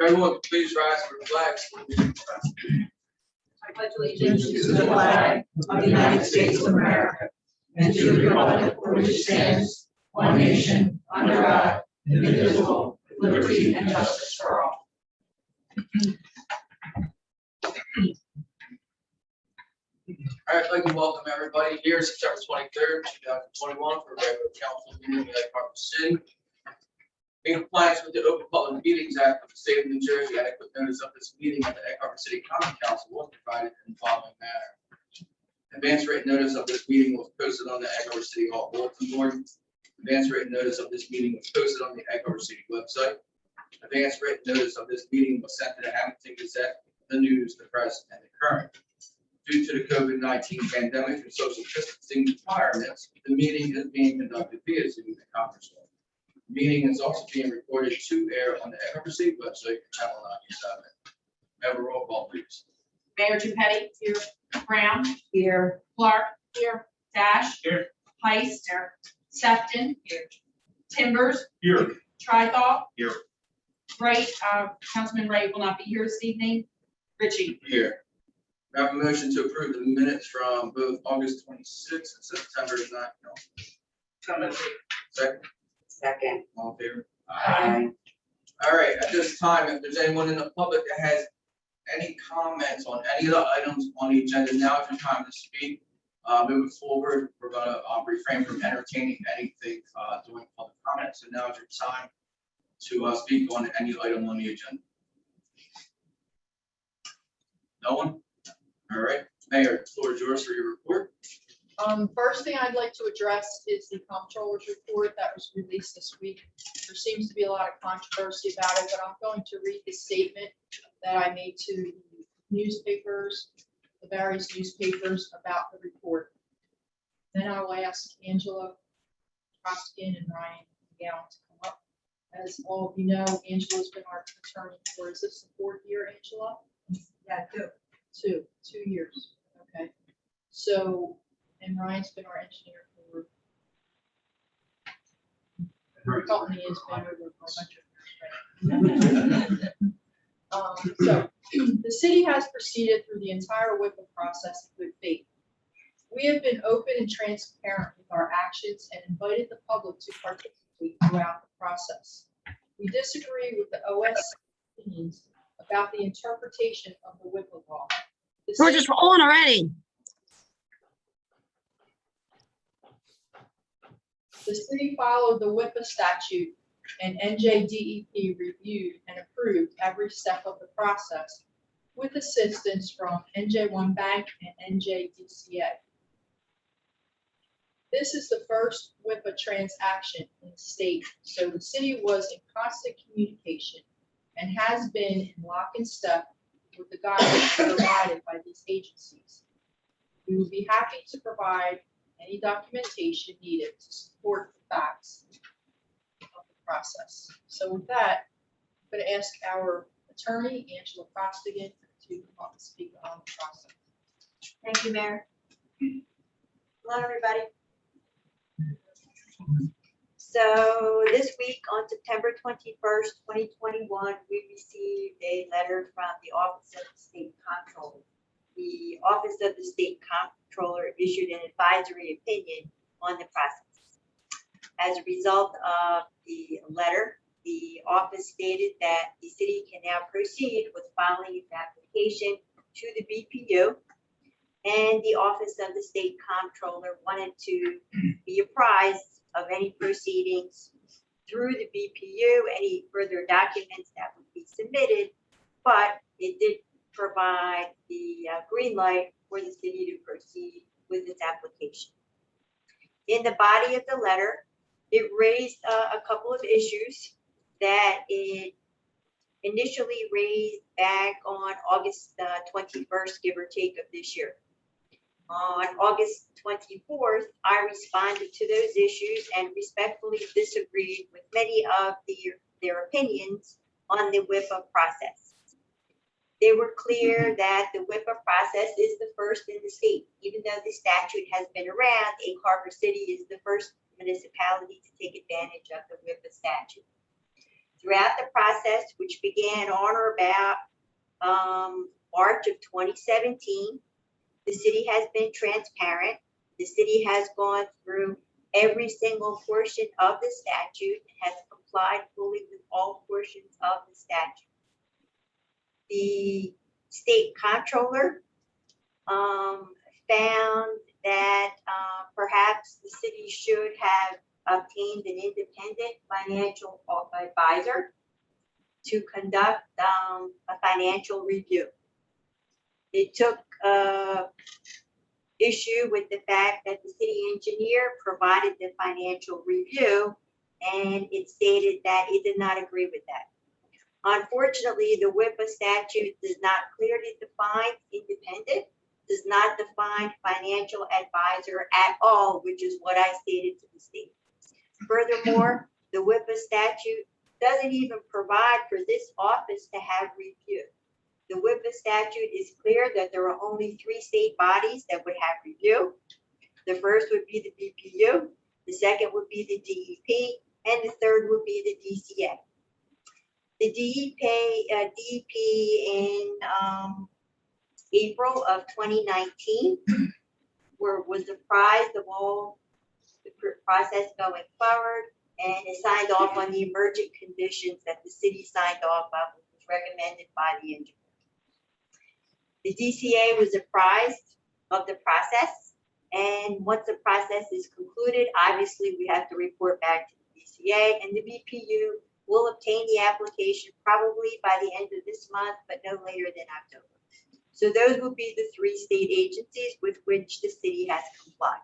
Everyone, please rise for the flag. I pledge allegiance to the flag of the United States of America and to the republic for which it stands, one nation, under God, indivisible, with liberty and justice for all. All right, I'd like to welcome everybody here September 23rd, 2021 for a regular council meeting in Egg Harbor City. In compliance with the Open Public Meetings Act of the State of New Jersey, adequate notice of this meeting at the Egg Harbor City Common Council was provided in the following manner. Advance written notice of this meeting was posted on the Egg Harbor City Hall bulletin board. Advance written notice of this meeting was posted on the Egg Harbor City website. Advance written notice of this meeting was sent to the Hamilton Gazette, the News, the Press, and the Current. Due to the COVID-19 pandemic and social distancing requirements, the meeting is being conducted via Zoom and conference call. The meeting is also being recorded to air on the Egg Harbor City website, channel 97. Have a roll call, please. Mayor Petty. Here. Brown. Here. Clark. Here. Dash. Here. Heiss. Here. Sefton. Here. Timbers. Here. Trithall. Here. Wright, Councilman Wright will not be here this evening. Ritchie. Here. We have a motion to approve the minutes from both August 26th and September 9th. Second. Second. All in favor? Aye. All right, at this time, if there's anyone in the public that has any comments on any of the items on the agenda, now is your time to speak. Moving forward, we're gonna refrain from entertaining anything during public comment. So now is your time to speak on any item on the agenda. No one? All right, Mayor, the floor is yours for your report. First thing I'd like to address is the comptroller's report that was released this week. There seems to be a lot of controversy about it, but I'm going to read the statement that I made to the newspapers, the various newspapers about the report. Then I will ask Angela Costigan and Ryan Gowan to come up. As all of you know, Angela's been our attorney for, is this the fourth year, Angela? Yeah, good. 2 years, okay. So, and Ryan's been our engineer for, company has been over for a bunch of years, right? So, the city has proceeded through the entire WIPA process in good faith. We have been open and transparent with our actions and invited the public to participate throughout the process. We disagree with the OS opinions about the interpretation of the WIPA law. The We're city- just rolling already. The city followed the WIPA statute and NJDEP reviewed and approved every step of the process with assistance from NJ1 Bank and NJDCA. This is the first WIPA transaction in the state, so the city was in constant communication and has been in lock and step with the guidance provided by these agencies. We would be happy to provide any documentation needed to support the facts of the process. So with that, I'm going to ask our attorney, Angela Costigan, to come up and speak on the process. Thank you, Mayor. Hello, everybody. So this week on September 21st, 2021, we received a letter from the Office of the State Comptroller. The Office of the State Comptroller issued an advisory opinion on the process. As a result of the letter, the office stated that the city can now proceed with filing its application to the BPU. And the Office of the State Comptroller wanted to be apprised of any proceedings through the BPU, any further documents that would be submitted, but it did provide the green light for the city to proceed with its application. In the body of the letter, it raised a couple of issues that it initially raised back on August 21st, give or take, of this year. On August 24th, I responded to those issues and respectfully disagreed with many of their opinions on the WIPA process. They were clear that the WIPA process is the first in the state. Even though the statute has been around, Egg Harbor City is the first municipality to take advantage of the WIPA statute. Throughout the process, which began on or about March of 2017, the city has been transparent. The city has gone through every single portion of the statute and has complied fully with all portions of the statute. The state comptroller found that perhaps the city should have obtained an independent financial advisor to conduct a financial review. It took issue with the fact that the city engineer provided the financial review, and it stated that it did not agree with that. Unfortunately, the WIPA statute does not clearly define independent, does not define financial advisor at all, which is what I stated to the state. Furthermore, the WIPA statute doesn't even provide for this office to have review. The WIPA statute is clear that there are only 3 state bodies that would have review. The first would be the BPU, the second would be the DEP, and the third would be the DCA. The DEP in April of 2019 was apprised of all the process going forward, and it signed off on the emergent conditions that the city signed off of, which was recommended by the engineer. The DCA was apprised of the process, and once the process is concluded, obviously we have to report back to the DCA, and the BPU will obtain the application probably by the end of this month, but no later than October. So those will be the 3 state agencies with which the city has complied.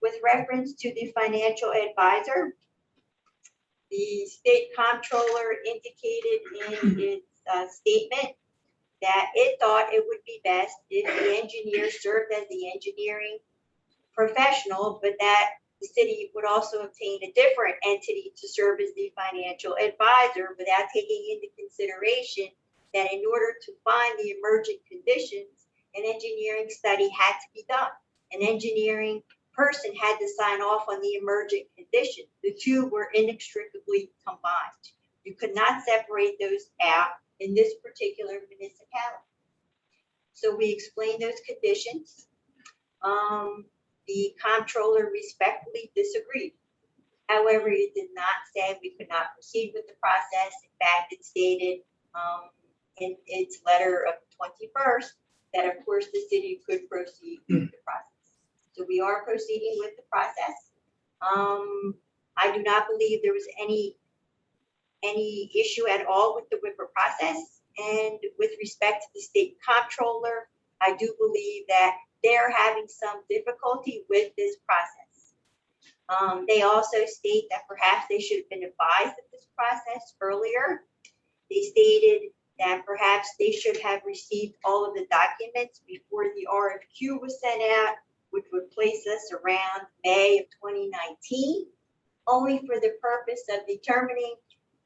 With reference to the financial advisor, the state comptroller indicated in its statement that it thought it would be best if the engineer served as the engineering professional, but that the city would also obtain a different entity to serve as the financial advisor without taking into consideration that in order to find the emergent conditions, an engineering study had to be done. An engineering person had to sign off on the emergent condition. The two were inextricably combined. You could not separate those out in this particular municipality. So we explained those conditions. The comptroller respectfully disagreed. However, it did not say we could not proceed with the process. In fact, it stated in its letter of the 21st that of course the city could proceed with the process. So we are proceeding with the process. I do not believe there was any issue at all with the WIPA process. And with respect to the state comptroller, I do believe that they're having some difficulty with this process. They also state that perhaps they should have been advised of this process earlier. They stated that perhaps they should have received all of the documents before the RFQ was sent out, which would place us around May of 2019, only for the purpose of determining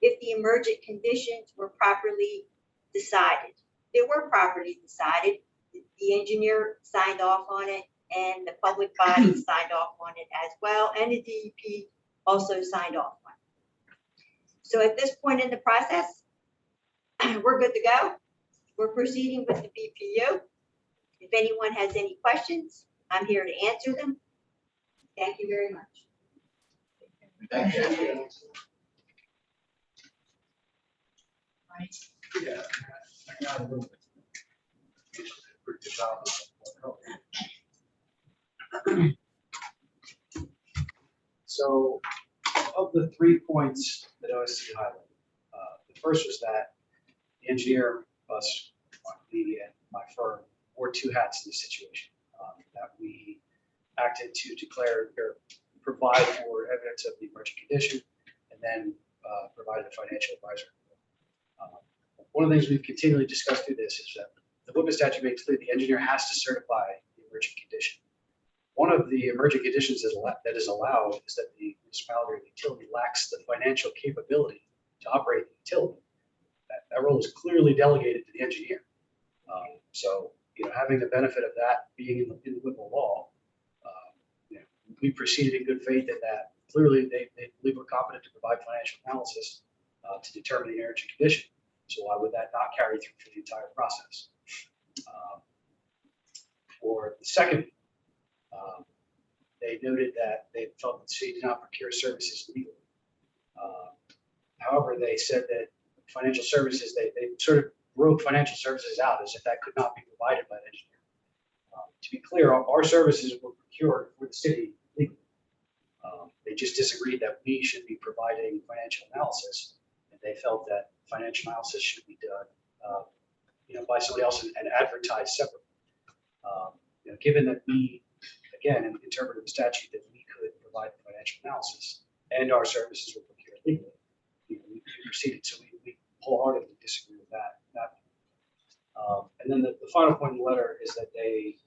if the emergent conditions were properly decided. They were properly decided. The engineer signed off on it, and the public body signed off on it as well, and the DEP also signed off on it. So at this point in the process, we're good to go. We're proceeding with the BPU. If anyone has any questions, I'm here to answer them. Thank you very much. Thank you. Right. Yeah, I got a little bit. Pretty good job. So, of the 3 points that OSC highlighted, the first was that the engineer, us, me, and my firm wore 2 hats in this situation. That we acted to declare or provide for evidence of the emergent condition, and then provided a financial advisor. One of the things we've continually discussed through this is that the WIPA statute makes clear the engineer has to certify the emergent condition. One of the emergent conditions that is allowed is that the municipality or the utility lacks the financial capability to operate the utility. That role is clearly delegated to the engineer. So, having the benefit of that being in the WIPA law, we proceeded in good faith in that clearly they believe we're competent to provide financial analysis to determine the energy condition. So why would that not carry through for the entire process? For the second, they noted that they felt that the city did not procure services legally. However, they said that financial services, they sort of wrote financial services out as if that could not be provided by the engineer. To be clear, our services were procured for the city legally. They just disagreed that we should be providing financial analysis, and they felt that financial analysis should be done, by somebody else and advertised separately. Given that we, again, interpreted the statute that we could provide financial analysis and our services were procured legally, we proceeded. So we wholeheartedly disagree with that. And then the final point in the letter is that they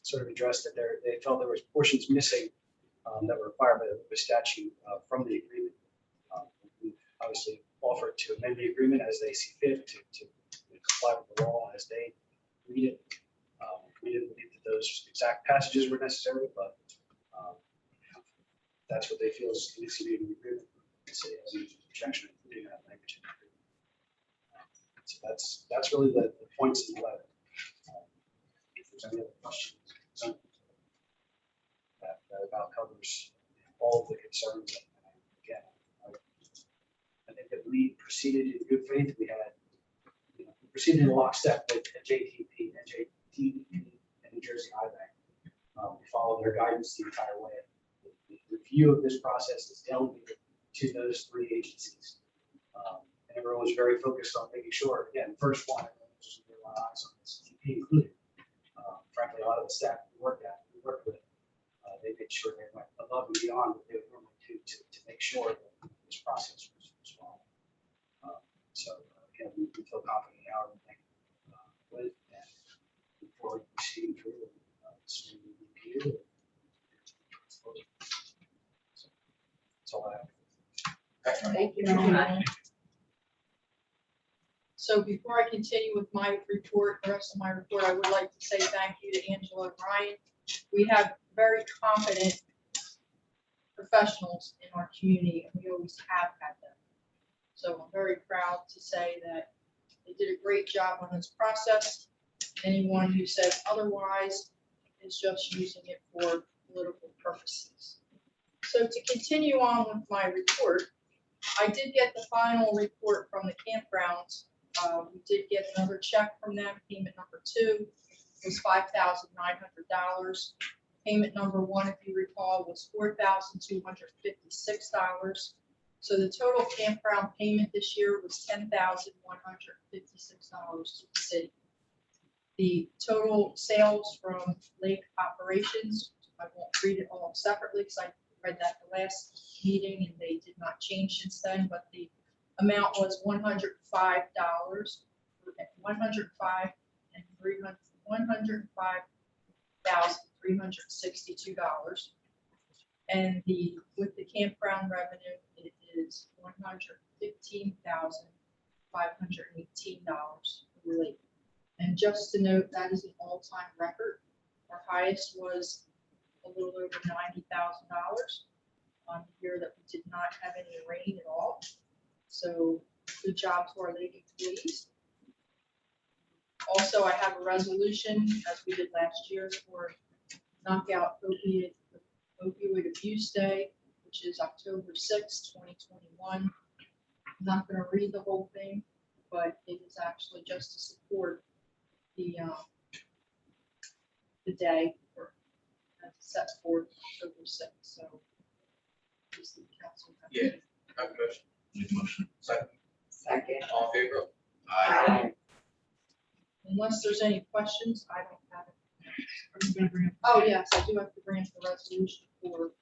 sort of addressed that they felt there was portions missing that were required by the statute from the agreement. We obviously offered to amend the agreement as they see fit to comply with the law as they read it. We didn't believe that those exact passages were necessary, but that's what they feel is needs to be in the agreement. The city has an objection to doing that language in the agreement. So that's really the points in the letter. If there's any other questions, that about covers all of the concerns. And again, I think that we proceeded in good faith. We had, we proceeded in lockstep with JTP and New Jersey IBank. We followed their guidance the entire way. The review of this process is delegated to those three agencies. And everyone was very focused on making sure, again, first one, everyone was just really eyes on this, TP included. Frankly, a lot of the staff we worked with, they made sure they went above and beyond what they would normally do to make sure that this process was strong. Again, we feel confident in our with and before proceeding through this review. So that's all I have. Excellent. Thank you very much. So before I continue with my report, the rest of my report, I would like to say thank you to Angela and Ryan. We have very competent professionals in our community, and we always have had them. So I'm very proud to say that they did a great job on this process. Anyone who says otherwise is just using it for political purposes. So to continue on with my report, I did get the final report from the campgrounds. We did get another check from them. Payment number 2 was $5,900. Payment number 1, if you recall, was $4,256. So the total campground payment this year was $10,156 to the city. The total sales from lake operations, I won't read it all separately because I read that the last meeting and they did not change since then, but the amount was $105,362. And with the campground revenue, it is $115,518 for the lake. And just to note, that is an all-time record. Our highest was a little over $90,000 on the year that we did not have any rain at all. So good job to our lake employees. Also, I have a resolution, as we did last year, for Knockout Opioid Abuse Day, which is October 6, 2021. I'm not going to read the whole thing, but it is actually just to support the day as set forth October 6th. So, please, the council. Yeah. Have a motion. Make motion. Second. Second. All in favor? Aye. Unless there's any questions, I don't have it. Oh, yes, I do have to bring up the resolution for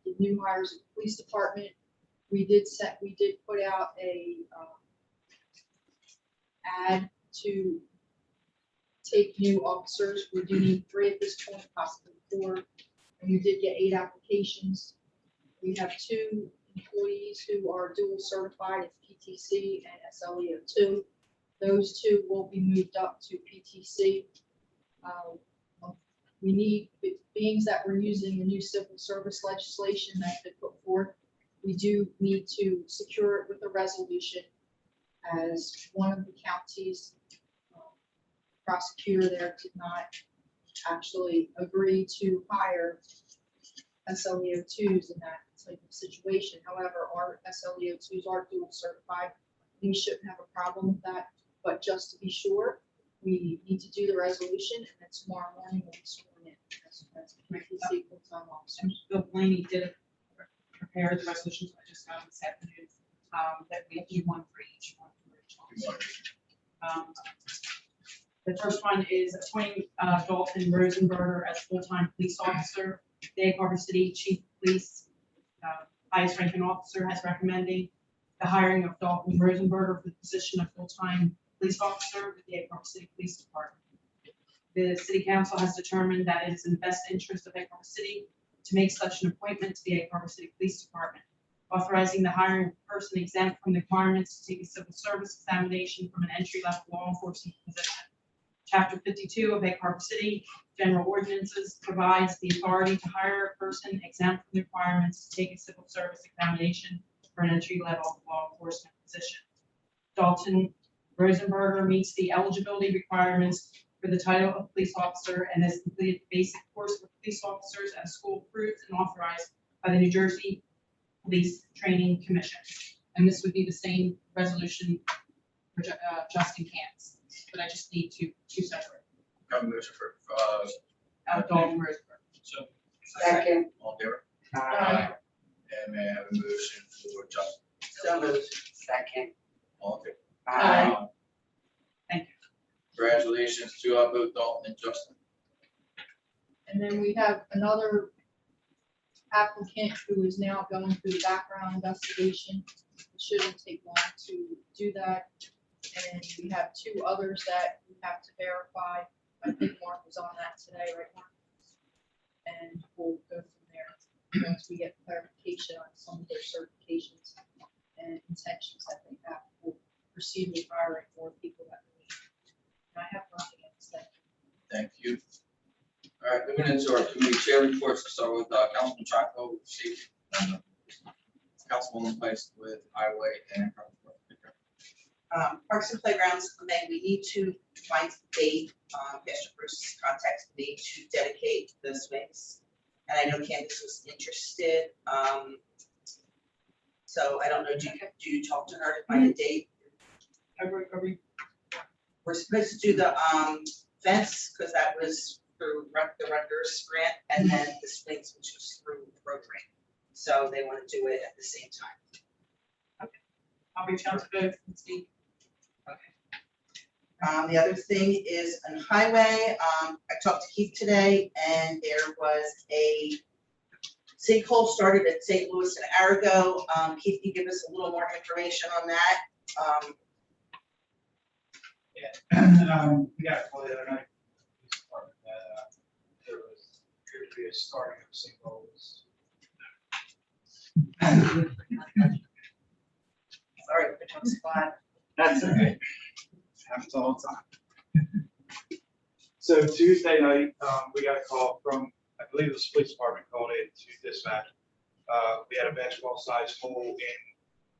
the new hires at the police department. We did put out a ad to take new officers. We do need 3 at this point, possibly 4. And we did get 8 applications. We have 2 employees who are dual certified at PTC and SLEO2. Those 2 will be moved up to PTC we need, being that we're using the new civil service legislation that's been put forth, we do need to secure it with a resolution, as one of the counties prosecutor there did not actually agree to hire SLEO2s in that type of situation. However, our SLEO2s are dual certified. We shouldn't have a problem with that, but just to be sure, we need to do the resolution, and then tomorrow morning we'll be sworn in as PPC full-time officers. Bill Blaney did prepare the resolutions I just got this afternoon, that we do one for each officer. The first one is appointing Dalton Rosenberger as full-time police officer. The Egg Harbor City Chief of Police, highest ranking officer, has recommending the hiring of Dalton Rosenberger for the position of full-time police officer with the Egg Harbor City Police Department. The City Council has determined that it is in the best interest of Egg Harbor City to make such an appointment to the Egg Harbor City Police Department, authorizing the hiring of a person exempt from the requirements to take a civil service examination from an entry-level law enforcement position. Chapter 52 of Egg Harbor City General Ordinances provides the authority to hire a person exempt from the requirements to take a civil service examination for an entry-level law enforcement position. Dalton Rosenberger meets the eligibility requirements for the title of police officer and has completed basic course for police officers at a school approved and authorized by the New Jersey Police Training Commission. And this would be the same resolution for Justin Cants, but I just need two separate. Have a motion for, Dalton Rosenberger. so, Second. all in favor? Aye. And may I have a motion for Justin? So moved. Second. All in favor? Aye. Thank you. Congratulations to both Dalton and Justin. And then we have another applicant who is now going through the background investigation. It shouldn't take long to do that. And we have two others that we have to verify. I think Mark was on that today, right, Mark? And we'll go from there once we get clarification on some of their certifications and intentions that they have. We'll proceed with hiring more people that we need. And I have nothing else. Thank you. Thank you. All right, moving into our committee chair reports, to start with Councilman Chacko, Safety. Councilwoman Vice with Highway and. Parks and Playgrounds Committee, we need to find a date. Pastor Bruce contacted me to dedicate the swings. And I know Candace was interested. So I don't know, do you talk to her to find a date? We're supposed to do the fence, because that was through the Rutgers grant, and then the swings, which was through the road grant. So they want to do it at the same time. I'll reach out to both and see. The other thing is on highway, I talked to Keith today, and there was a sinkhole started at St. Louis and Arago. Keith can give us a little more information on that. We got a call the other night. Police department that there was appeared to be a starting of sinkholes. Sorry, which one's spot? That's okay. Happens all the time. So Tuesday night, we got a call from, I believe the police department called in to dispatch. We had a basketball-sized hole in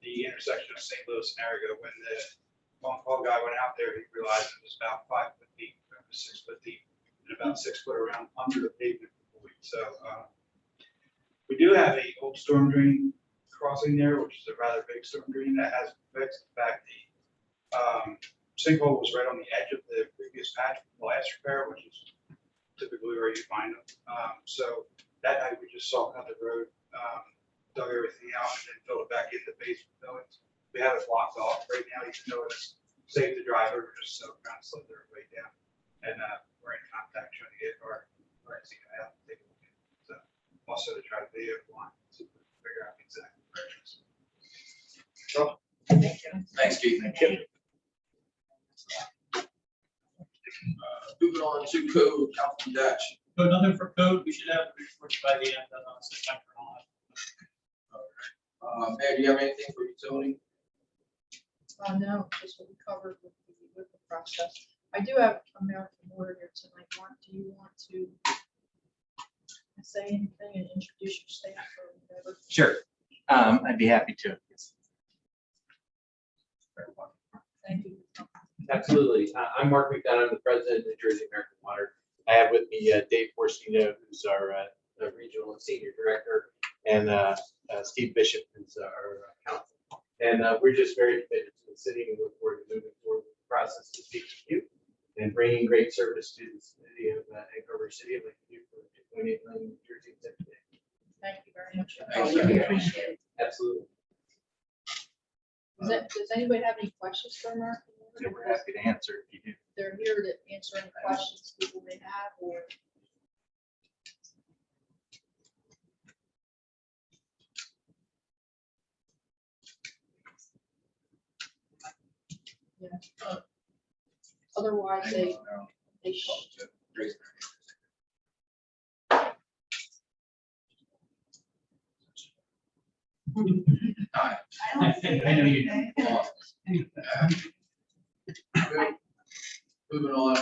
the intersection of St. Louis and Arago. When the on-call guy went out there, he realized it was about 5 foot deep, 6 foot deep, and about 6 foot around under the pavement. So we do have a old storm drain crossing there, which is a rather big storm drain that has fixed. In fact, the sinkhole was right on the edge of the previous patch last repair, which is typically where you find them. So that night we just saw cut the road, dug everything out, and then filled it back into basement fillings. We have it blocked off right now, even though it's safe to drive over, just so kind of slip their way down. And we're in contact trying to get our emergency guy out to take a look at it. So also to try to video line to figure out exactly where it is. So Thank you. Thanks, Keith. Moving on to code, Councilman Dash. So nothing for code, we should have reports by the end of September. Mayor, do you have anything for utility? No, just what we covered with the process. I do have American Water here tonight. Mark, do you want to say anything and introduce your staff or whatever? Sure, I'd be happy to. Thank you. Absolutely. I'm Mark McDonough, I'm the president of New Jersey American Water. I have with me Dave Forcino, who's our regional and senior director, and Steve Bishop, who's our council. And we're just very committed to the city and look forward to moving forward with the process to speak to you and bringing great service to the city of Anchorage City of Lakeview for 2.8 million New Jersey today. Thank you very much. Thank We you. appreciate it. Absolutely. Does anybody have any questions for Mark? We're happy to answer if you do. They're here to answer any questions people may have or. Yeah. Otherwise, they Hi. I know you do. Moving on,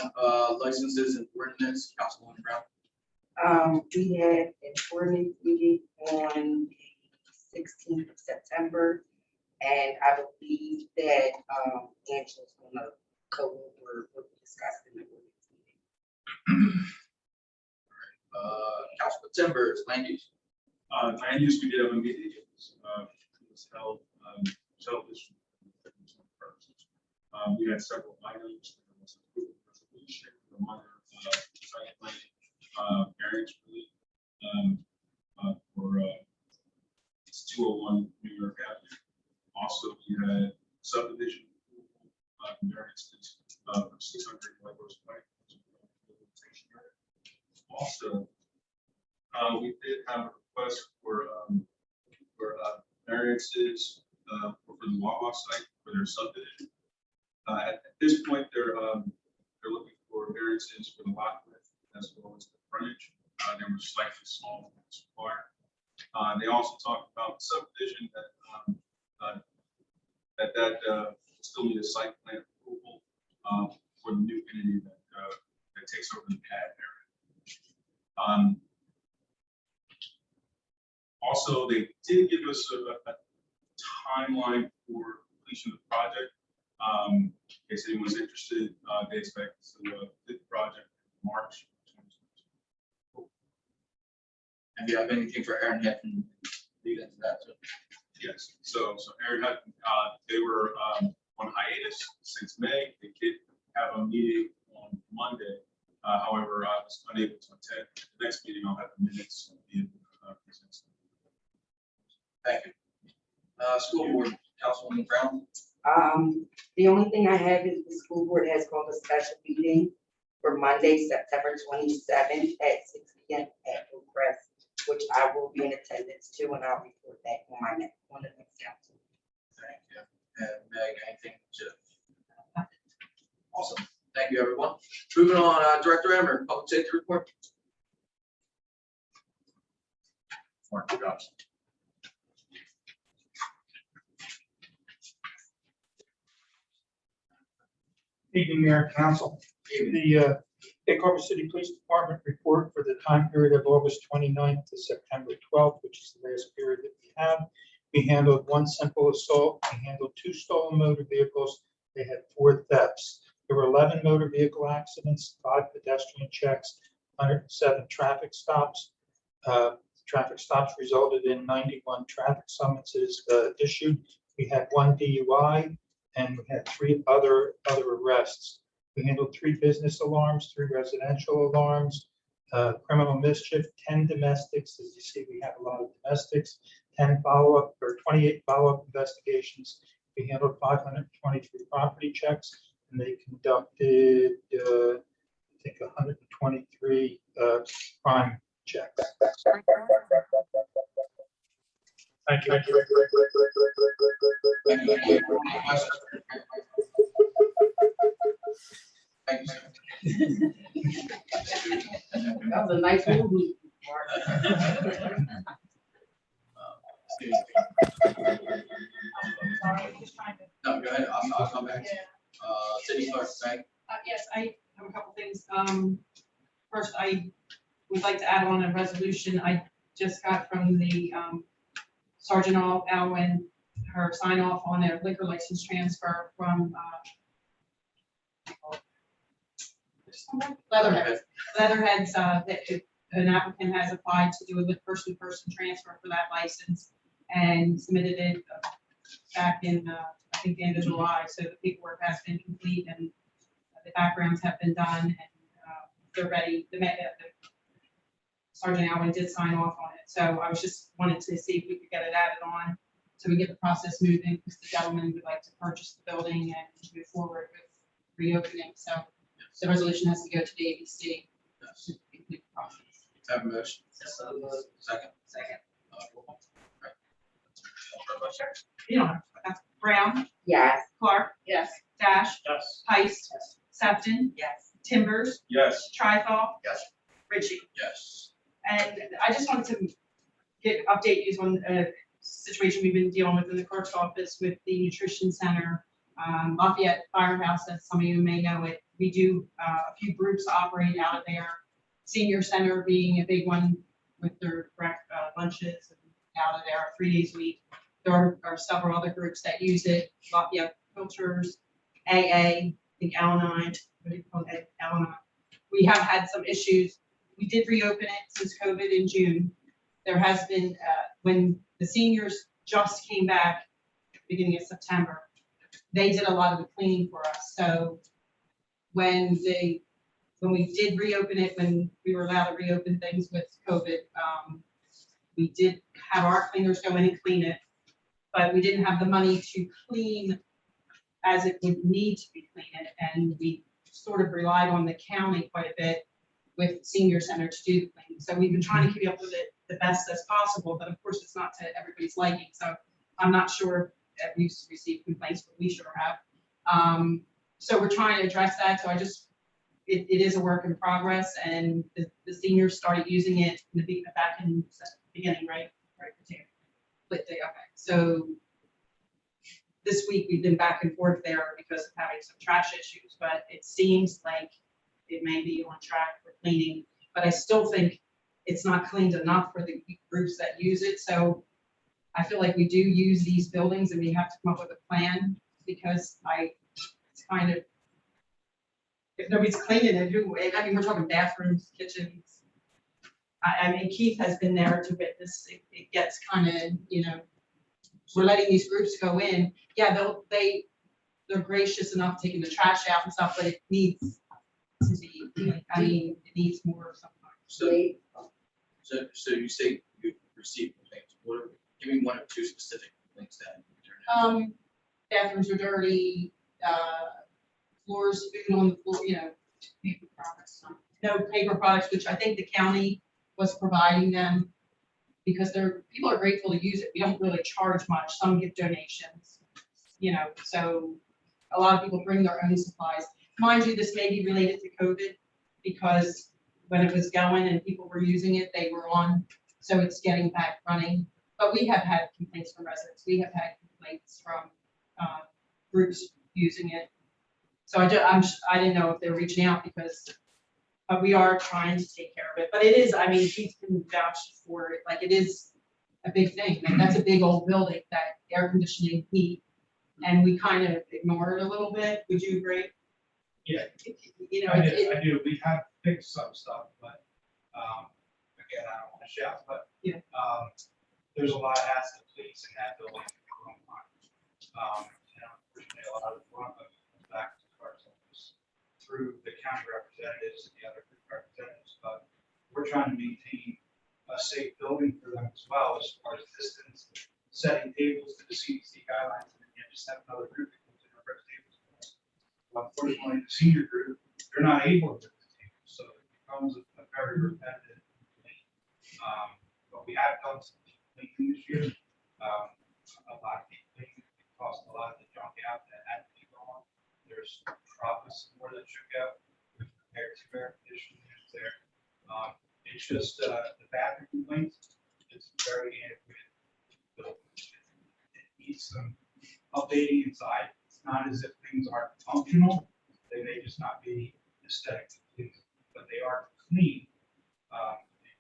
licenses and ordinance, Councilwoman Brown. We had an ordinance meeting on the 16th of September, and I believe that Angela's gonna go over what we discussed in the ordinance meeting. Councilman Timbers, land use. Land use, we did have a meeting, it was held, this. We had several items, there was a group resolution, the minor, site plan, variance relief, for, it's 201 New York Avenue. Also, we had subdivision, variances, from 600 White Rose Pike. Also, we did have a request for variances for the Wawa site for their subdivision. At this point, they're looking for variances for the lot width as well as the frontage. They were slightly small as required. They also talked about subdivision that still need a site plan approval for the new entity that takes over the pad area. Also, they did give us a timeline for completion of the project. In case anyone's interested, they expect to complete the project in March 2022. And you have anything for Aaron Heffron, lead into that too? Yes, so Aaron had, they were on hiatus since May. They did have a meeting on Monday. However, I was unable to attend. The next meeting, I'll have the minutes of the present. Thank you. School board, Councilwoman Brown. The only thing I have is the school board has called a special meeting for Monday, September 27th at 6 p.m. at Hillcrest, which I will be in attendance to, and I'll report back on the next council. Thank you. And Meg, anything to? Awesome. Thank you, everyone. Moving on, Director Emmer, public safety report. Mark Johnson. Evening, Mayor and Council. The Egg Harbor City Police Department report for the time period of August 29th to September 12th, which is the last period that we have. We handled one simple assault. We handled 2 stolen motor vehicles. They had 4 thefts. There were 11 motor vehicle accidents, 5 pedestrian checks, 107 traffic stops. Traffic stops resulted in 91 traffic summonses issued. We had 1 DUI. And we had 3 other arrests. We handled 3 business alarms, 3 residential alarms, criminal mischief, 10 domestics. As you see, we have a lot of domestics, 10 follow-up or 28 follow-up investigations. We handled 523 property checks, and they conducted, I think, 123 crime checks. Thank you. Thank you, sir. That was a nice movie. Sorry, just trying to. No, go ahead. I'll come back. Yeah. City clerk, thank. Yes, I have a couple things. First, I would like to add on a resolution I just got from the Sergeant Alwyn, her sign off on a liquor license transfer from Leatherheads, an applicant has applied to do a person-to-person transfer for that license and submitted it back in, I think, the end of July. So the paperwork has been complete and the backgrounds have been done and they're ready. The Sergeant Alwyn did sign off on it. So I was just wanted to see if we could get it added on so we get the process moving because the gentleman would like to purchase the building and move forward with reopening. So the resolution has to go to the ABC. Yes. to complete the process. Have a motion. So moved. Second. Second. Roll call. Right. Call for a vote. You don't have to. Brown, Yes. Clark, Yes. Dash, Yes. Heist, Sefton, Yes. Timbers, Yes. Trithol, Yes. Ritchie. Yes. And I just wanted to update you on a situation we've been dealing with in the clerk's office with the nutrition center, Lafayette Firehouse, as some of you may know it. We do a few groups operate out of there. Senior center being a big one with their lunches and out of there 3 days a week. There are several other groups that use it, Lafayette Filters, AA, I think Al-Anon, what do you call it, Al-Anon. We have had some issues. We did reopen it since COVID in June. There has been, when the seniors just came back beginning of September, they did a lot of the cleaning for us. So when we did reopen it, when we were allowed to reopen things with COVID, we did have our cleaners go in and clean it, but we didn't have the money to clean as it would need to be cleaned. And we sort of relied on the county quite a bit with senior center to do the cleaning. So we've been trying to keep up with it the best as possible, but of course it's not to everybody's liking. So I'm not sure if we've received complaints, but we sure have. So we're trying to address that. So it is a work in progress and the seniors started using it back in the beginning, right? Right. Okay. So this week we've been back and forth there because of having some trash issues, but it seems like it may be on track for cleaning, but I still think it's not cleaned enough for the groups that use it. So I feel like we do use these buildings and we have to come up with a plan because it's kind of, if nobody's cleaning it, I mean, we're talking bathrooms, kitchens. I mean, Keith has been there to witness, it gets kind of, we're letting these groups go in. Yeah, they're gracious enough taking the trash out and stuff, but it needs to be, I mean, it needs more sometimes. So you say you received complaints. Give me one or two specific complaints that. Bathrooms are dirty, floors, food on the floor, paper products. No paper products, which I think the county was providing them because people are grateful to use it. We don't really charge much. Some give donations, so a lot of people bring their own supplies. Mind you, this may be related to COVID because when it was going and people were using it, they were on, so it's getting back running. But we have had complaints from residents. We have had complaints from groups using it. So I didn't know if they're reaching out but we are trying to take care of it. But it is, I mean, Keith can vouch for it. Like it is a big thing. Like that's a big old building, that air conditioning, heat, and we kind of ignore it a little bit. Would you agree? Yeah. I I do. We have fixed some stuff, but, again, I don't want to shout, but. Yeah. There's a lot of acid leaks in that building. Unfortunately, a lot of the brunt of it comes back to the clerk's office through the county representatives and the other group representatives, but we're trying to maintain a safe building for them as well, as far as distance, setting tables to the CDC guidelines, and then you just have another group that comes in and breaks tables. Unfortunately, the senior group, they're not able to do the table, so it becomes a very repetitive thing. But we have done some cleaning this year. A lot of people cleaning, it cost a lot of the junk out that had to be gone. There's probably some more that should go. We've prepared some air conditioning units there. It's just the bathroom complaints. It's very antiquated building. It needs some updating inside. It's not as if things aren't functional. They may just not be aesthetically pleasing, but they are clean.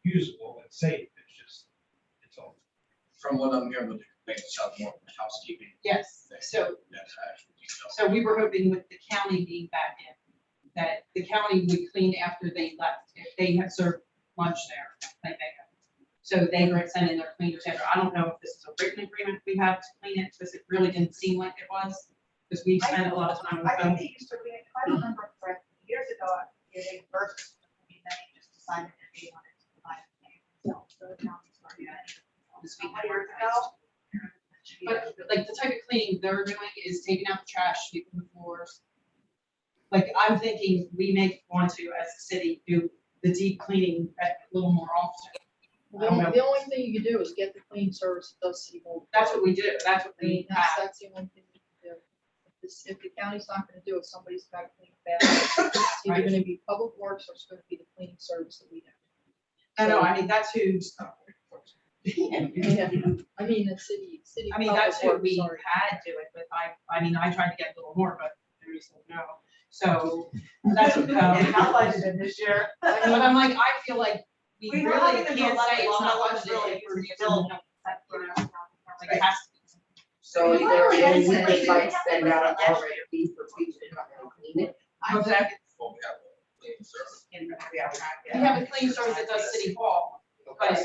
usable and safe. It's all. From what I'm hearing with the complaint, it sounds more housekeeping. Yes, so, than actual detail. so we were hoping with the county being back in, that the county would clean after they left, if they had served lunch there, like they have. So they were sending their cleaners after. I don't know if this is a written agreement we have to clean it, because it really didn't seem like it was, because we spent a lot of time with I them. think they used to, if I remember correctly, years ago, they first, then they just decided that they wanted to provide it themselves, so the county started that. This week. Years ago. But like the type of cleaning they're doing is taking out the trash, sweeping the floors. Like I'm thinking we may want to, as a city, do the deep cleaning a little more often. The only thing you can do is get the cleaning service that does City Hall. That's what we do, that's what I mean, we have. that's the only thing you can do. If the county's not gonna do it, somebody's gotta clean it back. It's either gonna be Public Works or it's gonna be the cleaning service that we have. No, I mean, that's who's. I mean, the city. I mean, Public that's who Works, we sorry. had do it, but I mean, I tried to get a little more, but there is no. So that's what, Not budgeted this year. but I'm like, I feel like we We were really having can't to say it's not let budgeted. really if we're use using bill. it. Like it has to be. So is Well, there yeah, any it's way like- they might spend out an already fee for people to come and clean it? What's that? Well, we have a cleaning service. We have a cleaning service that does City Hall, but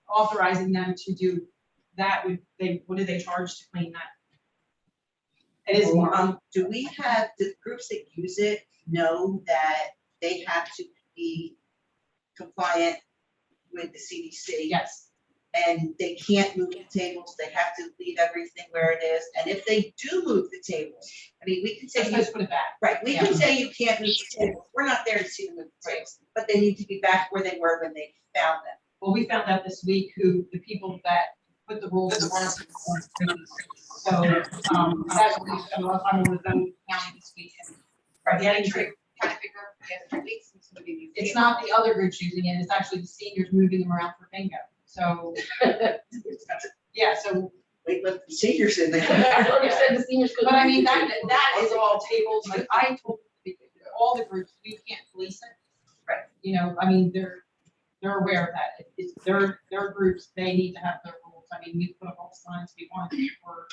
authorizing them to do that what do they charge to clean that? It is more. Do we have, the groups that use it know that they have to be compliant with the CDC? Yes. And they can't move the tables, they have to leave everything where it is, and if they do move the tables, I mean, we can say, They're supposed to put it back. right, we can say you can't move the tables, we're not there to see them move the tables, but they need to be back where they were when they found them. Well, we found out this week who the people that put the rules in warrants. So, that's what we, I'm on with them county this week. Right, the other trick, kind of figure, the other weeks, it's gonna be. It's not the other groups using it, it's actually the seniors moving them around for bingo. So, yeah, so, They let the seniors in there. I thought you said the seniors could. but I mean, that is all tables, like I told all the groups, we can't police it. Right. You know, I mean, they're aware of that. It's their groups, they need to have their rules. I mean, we put up all the signs we want, or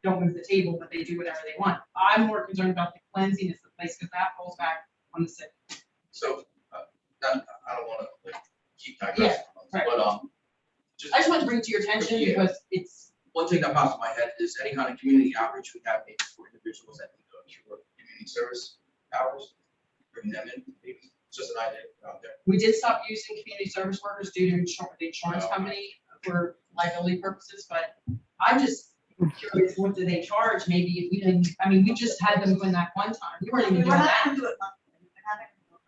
don't move the table, but they do whatever they want. I'm more concerned about the cleanliness of the place, because that falls back on the city. So, I don't wanna like keep digressing, right. but, I just wanted to bring it to your attention Yeah. because it's, one thing that pops in my head is any kind of community outreach we have maybe for individuals that need community service hours, bring them in, maybe, it's just an idea out there. we did stop using community service workers due to the insurance Oh. company for liability purposes, but I'm just curious, what do they charge? Maybe if we can, I mean, we just had them doing that one time. We weren't even doing that do it monthly, we're not gonna do it.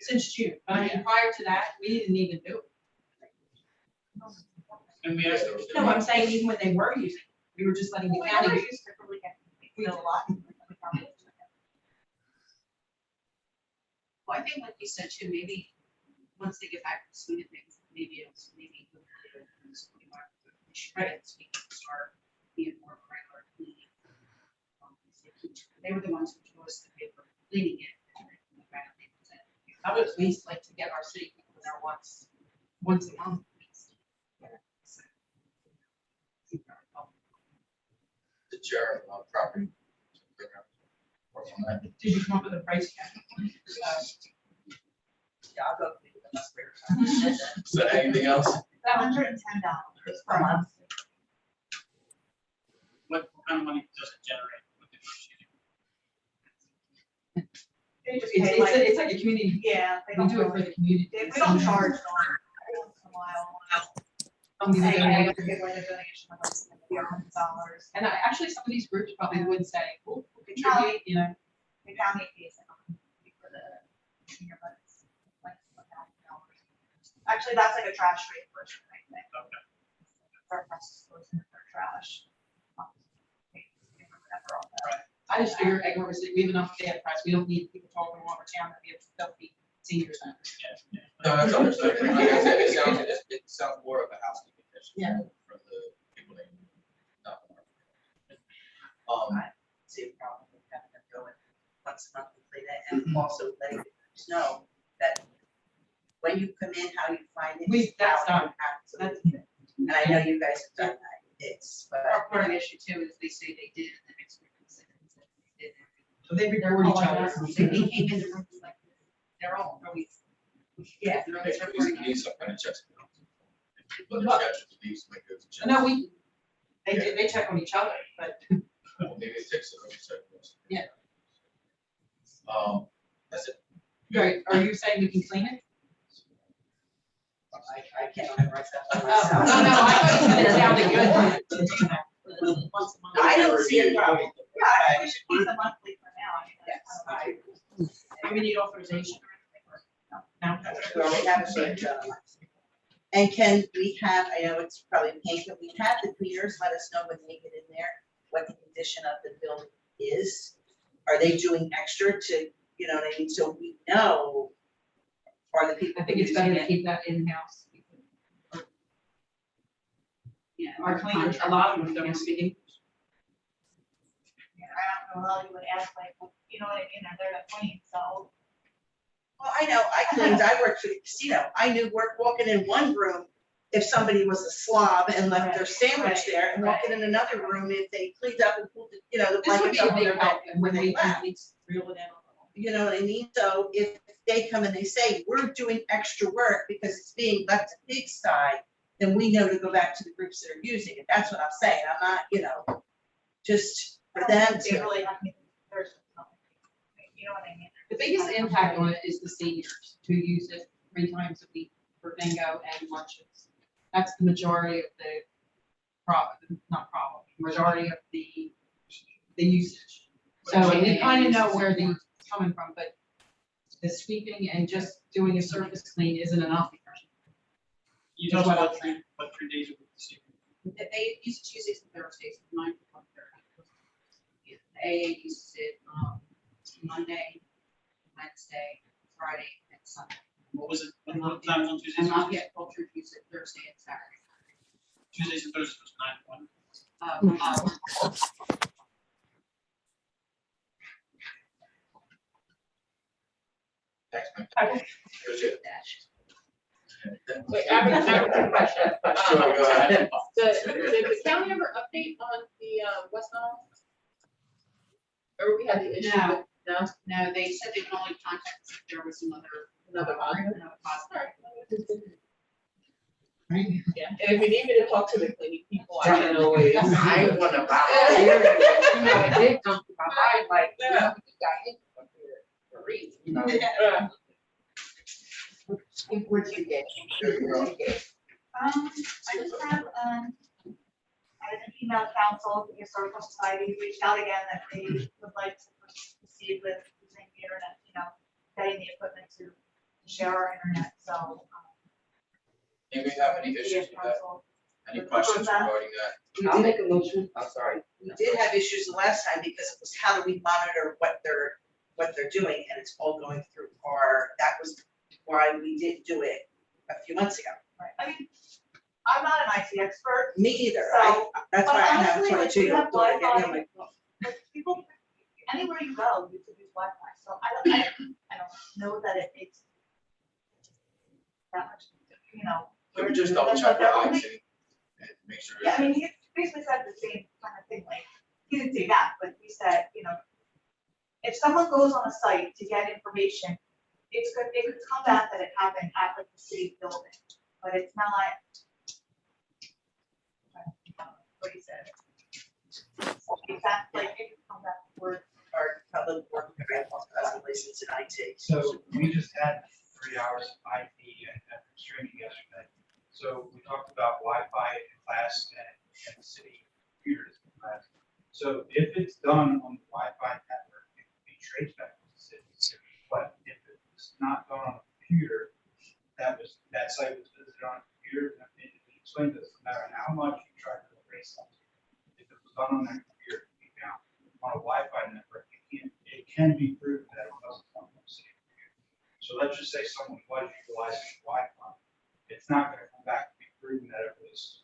since June. But I mean, prior to that, we didn't even do it. And we asked them. No, I'm saying even when they were using, it, we were just letting the We county never use. used to really get, we did a lot. Well, I think like you said too, maybe once they get back to the swing of things, maybe it's maybe. Credits, we can start being more regular cleaning. They were the ones who told us that they were cleaning it. I would at least like to get our city people there once a month. The chair of property. Work on that. Did you come up with a price? Yeah, I'll go. with the numbers. Is there anything else? $110 per month. What kind of money does it generate with the negotiating? They just It's pay like, it's like a community, yeah, they we don't do it for the community. we don't charge them every once in a while. Somebody would Say, donate. hey, give like a donation of like maybe $100. And actually, some of these groups probably would say, we'll contribute, you know. The county pays like for the senior, but it's like $1,000. Actually, that's like a trash rate person, I think. Okay. Reference goes in their trash. Whatever on that. I just figure Egmont City, we have enough bad press, we don't need people talking about our town, that we have filthy senior centers. Yeah, yeah. No, that's understood. Like I said, it sounds more of a housekeeping issue. Yeah. For the people that, not more. See a problem with having them go in once a month and play that, and also letting the groups know that when you come in, how you find it. That's how it done. happens. That's, And I know you guys have done that, but Part of the issue too is they say they did, and the next week they said they did. so they record each other. They came in the rooms like, they're all always. Yeah. They're Maybe always we recording. need some kind of checks. But What? the needs might go to check. No, they check on each other, but Well, maybe it takes it. Check this. Yeah. That's it. are you saying we can clean it? I can't memorize that. for Oh, no, myself. no, I thought you said it sounded good to do that. Once a month. I don't see a problem. Yeah, I think we should keep them monthly for now. I mean, that's Do we need authorization or anything? No? Well, we haven't been done. And can we have, I know it's probably a pain, but we have the cleaners, let us know when they get in there, what the condition of the building is. Are they doing extra to, you know what I mean, so we know, are the people I think it's using better to it? keep that in-house. Yeah. Our cleaners, a lot of them don't speak English. yeah, I don't know how you would ask, like, you know what I mean, they're there to clean, so. Well, I know, I cleaned, I worked for the casino, I knew walking in one room, if somebody was a slob and left their sandwich there, and walking in another room, if they cleaned up and pulled, the you know, the This would blankets be a up on their big bed help when when they we left. can at least reel it in a little. You know what I mean? So if they come and they say, we're doing extra work because it's being left to pigsty, then we know to go back to the groups that are using it. That's what I'm saying. I'm not, you know, just for them They to. really have anything, there's something, you know what I mean? The biggest impact on it is the seniors who use it 3 times a week for bingo and lunches. That's the majority of the majority of the usage. So we kind of know where the it's coming from, but the sweeping and just doing a surface clean isn't enough. You know what 3 days a week this evening? They use Tuesdays and Thursdays, 9 to 1:30. The AA uses it, Monday, Wednesday, Friday, and Sunday. What was it? What times on Tuesdays? And Lafayette Culture uses it Thursday and Saturday. Tuesdays and Thursdays was 9 to 1. Thanks, man. Appreciate it. Wait, I have a question. Sure, go ahead. Did the county ever update on the West Nile? Or we had the issue No. with, no? No, they said they could only contact us if there was another positive. Yeah, and if you need me to talk to the cleaning people, I can. I wanna volunteer. You know, it did come to my mind, like, you know, you got it for a reason, you know? What'd you get? What'd you get? I just have, I had an email council, the Historical Society reached out again that they would like to proceed with using the internet, you know, getting the equipment to share our internet, so. Anybody have any issues with that? Any questions regarding that? I'll make a motion. I'm sorry. We did have issues the last time because it was how do we monitor what they're doing, and it's all going through that was why we did do it a few months ago. Right, I mean, I'm not an IT expert, Me either, So, that's but why I have honestly, like, 22 we year have old daughter getting on Wi-Fi. my phone. like, people, anywhere you go, you could use Wi-Fi, so I don't know that it makes that much, you know. Can we just double That's check like with the only- IT and make sure? Yeah, I mean, he basically said the same kind of thing, like, he didn't say that, but he said, you know, if someone goes on a site to get information, it could come back that it happened at like the city building, but it's not. What he said. Exactly, it could come back word. Our public work license in IT. So we just had 3 hours of IT and training yesterday. So we talked about Wi-Fi in class and city computers in class. So if it's done on the Wi-Fi network, it can be traced back to the city. But if it's not done on a computer, that site was visited on a computer, and it explained to us, no matter how much you try to erase something, if it was done on that computer, it can be found. On a Wi-Fi network, it can be proven that it wasn't on the city computer. So let's just say someone was utilizing Wi-Fi. It's not gonna come back and be proven that it was,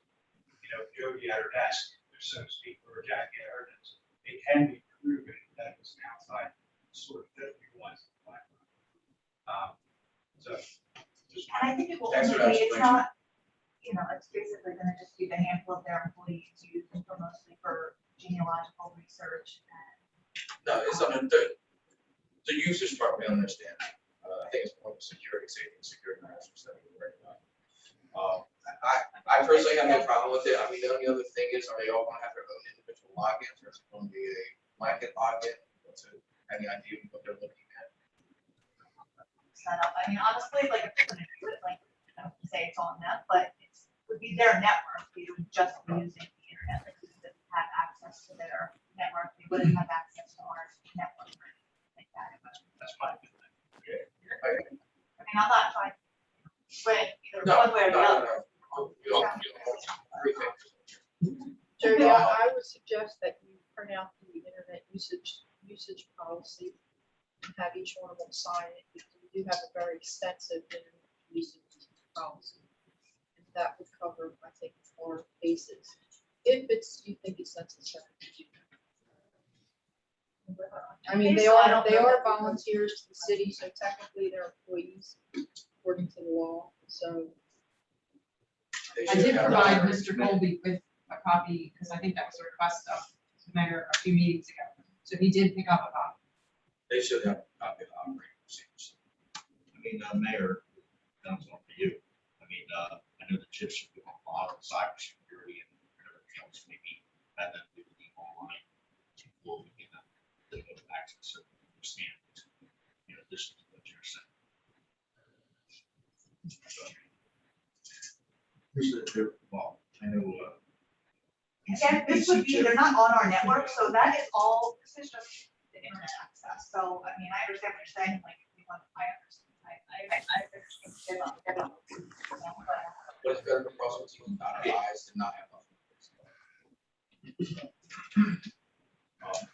you know, Jody at her desk, so to speak, or Jackie at her desk. It can be proven that it was an outside source that utilized Wi-Fi. So just And I think it will Thanks only for be, that it's not, it's basically gonna just be the handful of their employees using for mostly for genealogical research and. No, it's on the usage part we understand. I think it's more of a security, safety, and security measures that we're working on. I personally have no problem with it. I mean, the only other thing is, are they all gonna have their own individual logins, or is it gonna be a blanket login? What's it, any idea of what they're looking at? Set up, I mean, honestly, like, if they're gonna do it, like, I don't say it's on them, but would be their network, we would just be using the internet, like, we wouldn't have access to their network, we wouldn't have access to our network or anything like that. That's fine. I mean, I'm not trying, but either No, one way or the other. You don't three things. Jody, I would suggest that you print out the internet usage policy and have each one of them sign it, because we do have a very extensive internet usage policy. And that would cover, I think, 4 bases, if you think it's necessary to do that. I mean, they are volunteers to the city, so technically they're employees according to the law, so. They I should did have provide that. Mr. Colby with a copy, because I think that was a request of the mayor a few meetings ago. So he did pick up a copy. They should have a copy of the operating procedures. I mean, Mayor, that's one for you. I mean, I know the chips should be on a lot of cybersecurity and whatever else maybe, and then do the online. People can access it, understand, this is what you're saying. Well, I know, Again, this would be, they're not on our network, so that is all, this is just the internet access, so, I mean, I understand what you're saying, like, if we want, I understand, I understand. But it's better for us to not have eyes and not have.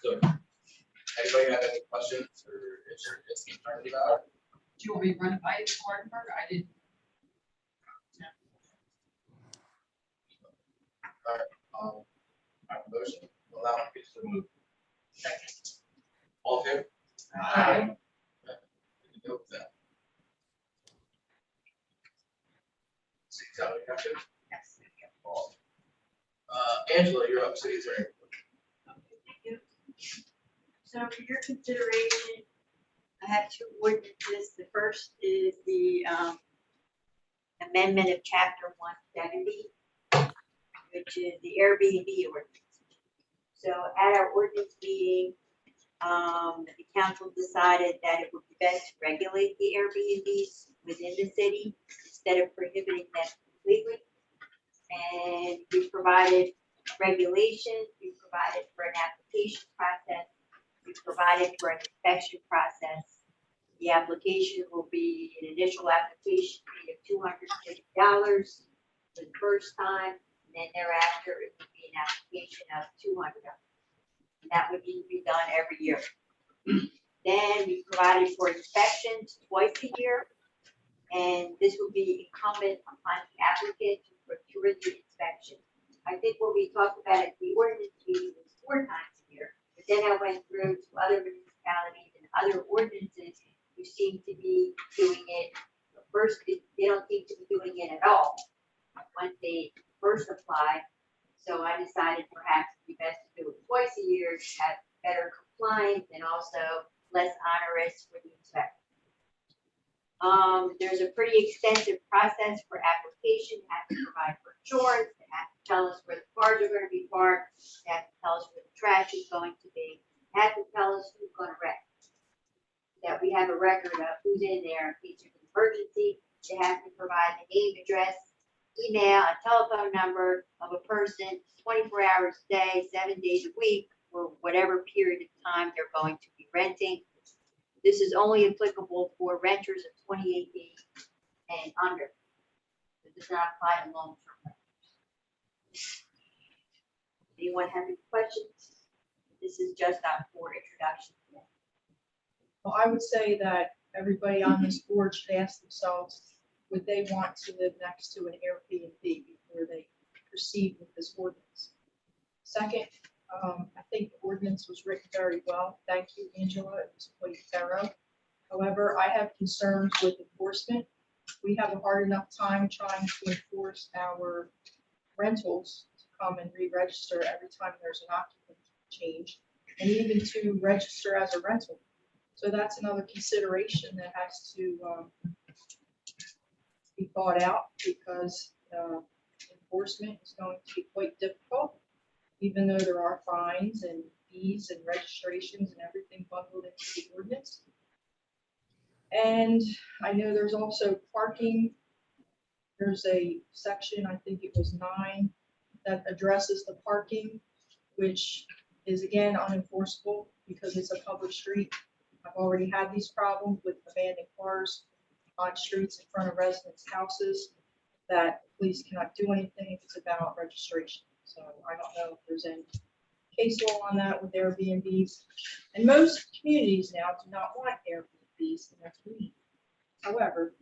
So, anybody have any questions or is there concerned about? Do you want me to run it by the Wardenburg? I didn't. All right, motion, allow it to move. Second. All in favor? Aye. We can go with that. City Attorney, action? Yes. Angela, you're up, city attorney. So for your consideration, I have 2 ordinances. The first is the amendment of chapter 170, which is the Airbnb ordinance. So at our ordinance meeting, the council decided that it would be best to regulate the Airbnbs within the city instead of prohibiting them completely. And we provided regulations, we provided for an application process, we provided for an inspection process. The application will be an initial application fee of $250 for the first time, and then thereafter it would be an application of $200. And that would need to be done every year. Then we provided for inspections twice a year, and this would be incumbent upon the applicant to procure the inspection. I think what we talked about at the ordinance meeting was 4 times a year, but then I went through to other municipalities and other ordinances who seem to be doing it. First, they don't seem to be doing it at all once they first apply. So I decided perhaps it'd be best to do it twice a year to have better compliance and also less onerous for the inspector. There's a pretty extensive process for application. They have to provide for insurance. They have to tell us where the cars are going to be parked. They have to tell us where the trash is going to be. They have to tell us who's going to rent. That we have a record of who's in there in case there's an emergency. They have to provide the name, address, email, a telephone number of a person 24 hours a day, 7 days a week, for whatever period of time they're going to be renting. This is only applicable for renters of 28 days and under. It does not apply to long-term renters. Anyone have any questions? This is just for introduction. Well, I would say that everybody on this board should ask themselves, would they want to live next to an Airbnb before they proceed with this ordinance? Second, I think the ordinance was written very well. Thank you, Angela. It was quite thorough. However, I have concerns with enforcement. we have a hard enough time trying to enforce our rentals to come and re-register every time there's an occupant change, and even to register as a rental. So that's another consideration that has to be thought out, because enforcement is going to be quite difficult, even though there are fines and fees and registrations and everything bundled into the ordinance. And I know there's also parking. There's a section, I think it was 9, that addresses the parking, which is again unenforceable because it's a public street. I've already had these problems with abandoned cars on streets in front of residents' houses that police cannot do anything if it's about registration. So I don't know if there's any case law on that with Airbnbs. And most communities now do not want Airbnbs in their community. However,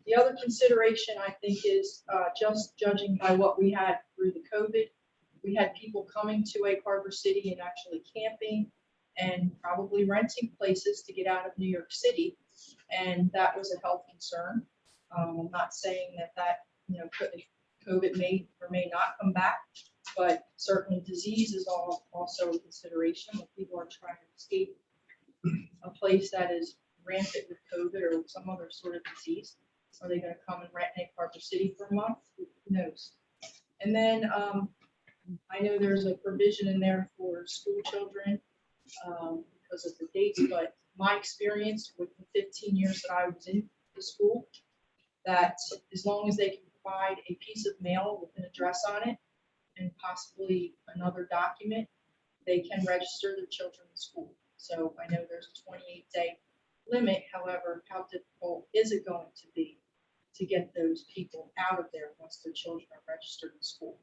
the other consideration I think is just judging by what we had through the COVID. We had people coming to Egg Harbor City and actually camping and probably renting places to get out of New York City. And that was a health concern. I'm not saying that COVID may or may not come back, but certainly disease is also a consideration when people are trying to escape a place that is rampant with COVID or some other sort of disease. Are they going to come and rent Egg Harbor City for a month? Who knows? And then I know there's a provision in there for school children because of the dates, but my experience with the 15 years that I was in the school, that as long as they can provide a piece of mail with an address on it and possibly another document, they can register their children in school. So I know there's a 28-day limit. However, how difficult is it going to be to get those people out of there once their children are registered in school?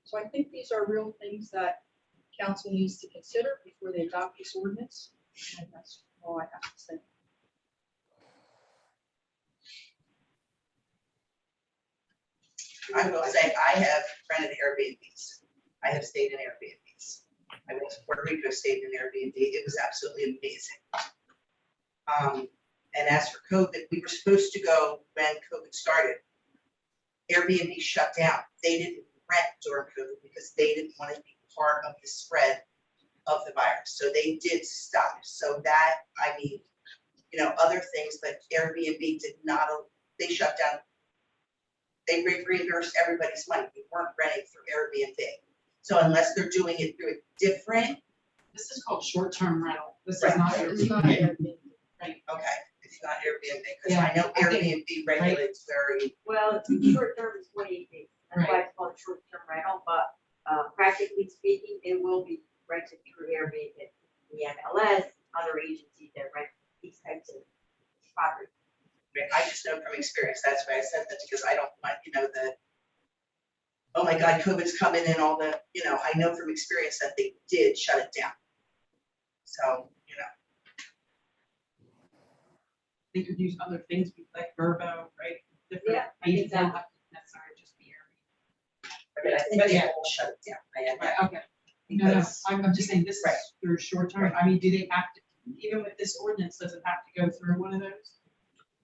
So I think these are real things that council needs to consider before they adopt this ordinance. And that's all I have to say. I will say, I have rented Airbnbs. I have stayed in Airbnbs. I went to Puerto Rico, stayed in an Airbnb. It was absolutely amazing. And as for COVID, we were supposed to go when COVID started. Airbnb shut down. They didn't rent during COVID because they didn't want to be part of the spread of the virus. So they did stop. So that, I mean, other things, but Airbnb did not, they shut down. They reimbursed everybody's money. We weren't renting through Airbnb. So unless they're doing it through a different. This is called short-term rental. This is Right. not It's not Airbnb. Airbnb. Right. Okay, it's not Airbnb, because Yeah, I know I think- Airbnb regulates very, Well, it's short term is 28 days. That's why it's called short term rental, but practically speaking, it will be rented through Airbnb, the MLS, other agencies that rent these types of properties. I just know from experience, that's why I said that, because I don't want, oh my God, COVID's coming and all the, I know from experience that they did shut it down. So, They could use other things like Verbo, right? Different Yeah, I think agents don't have to necessarily just be but I think they all shut it down. I am, Airbnb. Right, okay. No, because, I'm just saying this is Right. through short term. I mean, do they have to, even with this ordinance, does it have to go through one of those?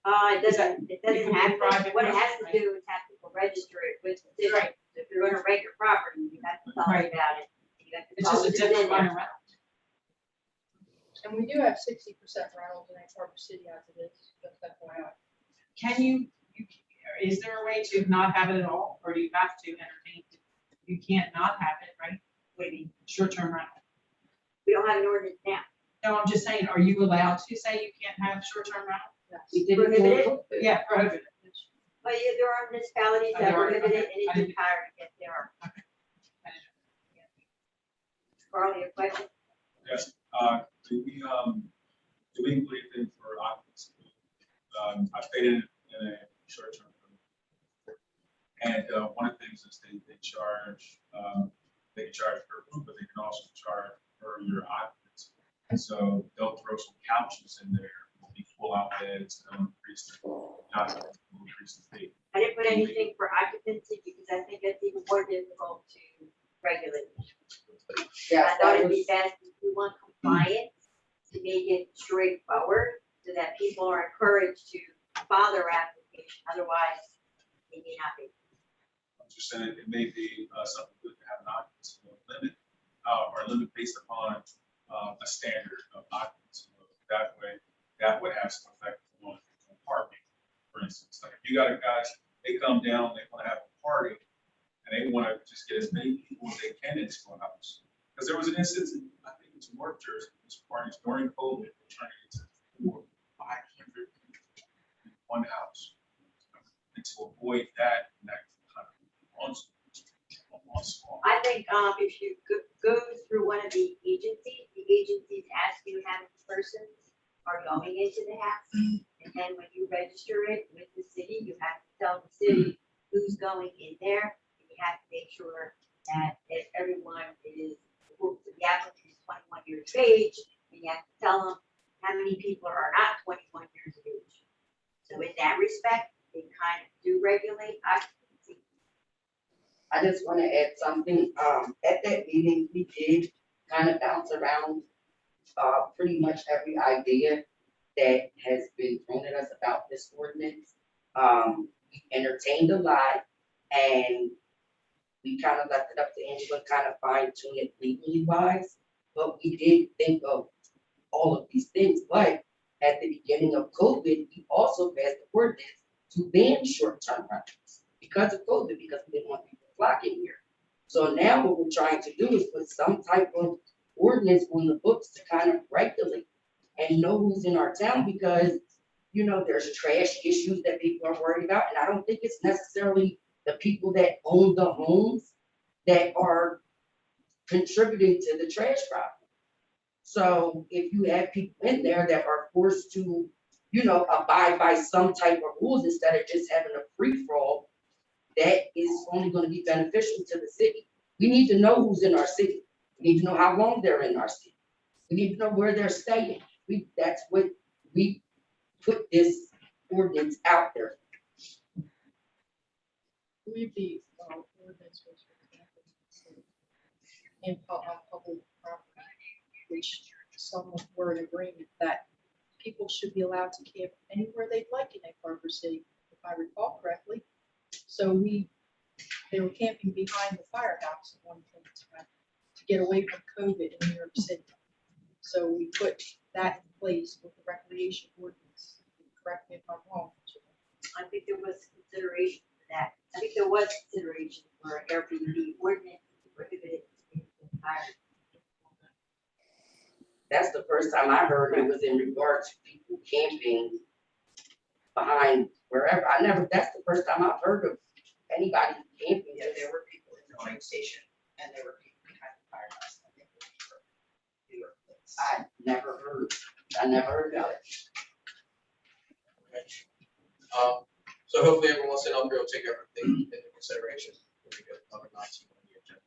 It Is that- doesn't it could be have to, private what it rental, has to right? do is have people register it with the city. Right. If you're gonna rent your property, you have to tell them Right. about it. You have to It's tell just a them it's in different there. kind of rental. And we do have 60% rentals in Egg Harbor City as it is, just FYI. Can you, is there a way to not have it at all, or do you have to entertain it? You can't not have it, right? Waiting, short-term rental. We don't have an ordinance now. No, I'm just saying, are you allowed to say you can't have short-term rental? We did it Prohibited? Yeah, prohibited. But yeah, there are municipalities Oh, that there are, prohibit it, okay. and I it's didn't- entirely, yes, there are. Carly, a question? Yes, do we include anything for occupancy? I stayed in a short-term rental. And one of the things is they charge, they can charge per room, but they can also charge for your occupancy. And so they'll throw some couches in there, they pull out beds, they'll increase the fee. I didn't put anything for occupancy because I think it's even more difficult to regulate. I thought it'd be best if we want compliance to make it straightforward so that people are encouraged to file their application communication, otherwise it may not be. I'm just saying it may be something good to have an occupancy limit, or a limit based upon a standard of occupancy. That way, that would have some effect on parking, for instance. Like if you got guys, they come down, they want to have a party, and they want to just get as many people as they can into a house. Because there was an instance, I think it's in North Jersey, this parties during COVID, they're trying to get to 400, 500 people in one house. And to avoid that, that kind of runs. I think if you go through one of the agencies ask you how many persons are going into the house. And then when you register it with the city, you have to tell the city who's going in there. And you have to make sure that everyone is, the applicant is 21 years of age, and you have to tell them how many people are not 21 years of age. So in that respect, they kind of do regulate occupancy. I just want to add something. At that meeting, we did kind of bounce around pretty much every idea that has been thrown at us about this ordinance. We entertained a lot, and we kind of left it up to Angela, kind of fine tune it legally wise. But we did think of all of these things. But at the beginning of COVID, we also passed the ordinance to ban short-term rentals because of COVID, because we didn't want people flocking here. So now what we're trying to do is put some type of ordinance on the books to kind of regulate and know who's in our town, because, you know, there's trash issues that people are worried about. And I don't think it's necessarily the people that own the homes that are contributing to the trash problem. So if you have people in there that are forced to, you know, abide by some type of rules instead of just having a free-for-all, that is only going to be beneficial to the city. We need to know who's in our city. We need to know how long they're in our city. We need to know where they're staying. That's what we put this ordinance out there. I believe the ordinance was in public property, which some were in agreement that people should be allowed to camp anywhere they'd like in Egg Harbor City, if I recall correctly. So they were camping behind the firehouse at one point in time to get away from COVID in New York City. So we put that in place with the recreation ordinance. Correct me if I'm wrong. I think there was consideration for that. I think there was consideration for Airbnb ordinance to prohibit it entirely. That's the first time I heard it was in regards to people camping behind wherever. That's the first time I've heard of anybody camping. Yeah, there were people in the train station and there were people behind the firehouse. I think they were I never heard about it. Okay. So hopefully everyone sitting up here will take everything into consideration when we get number 19 on the agenda.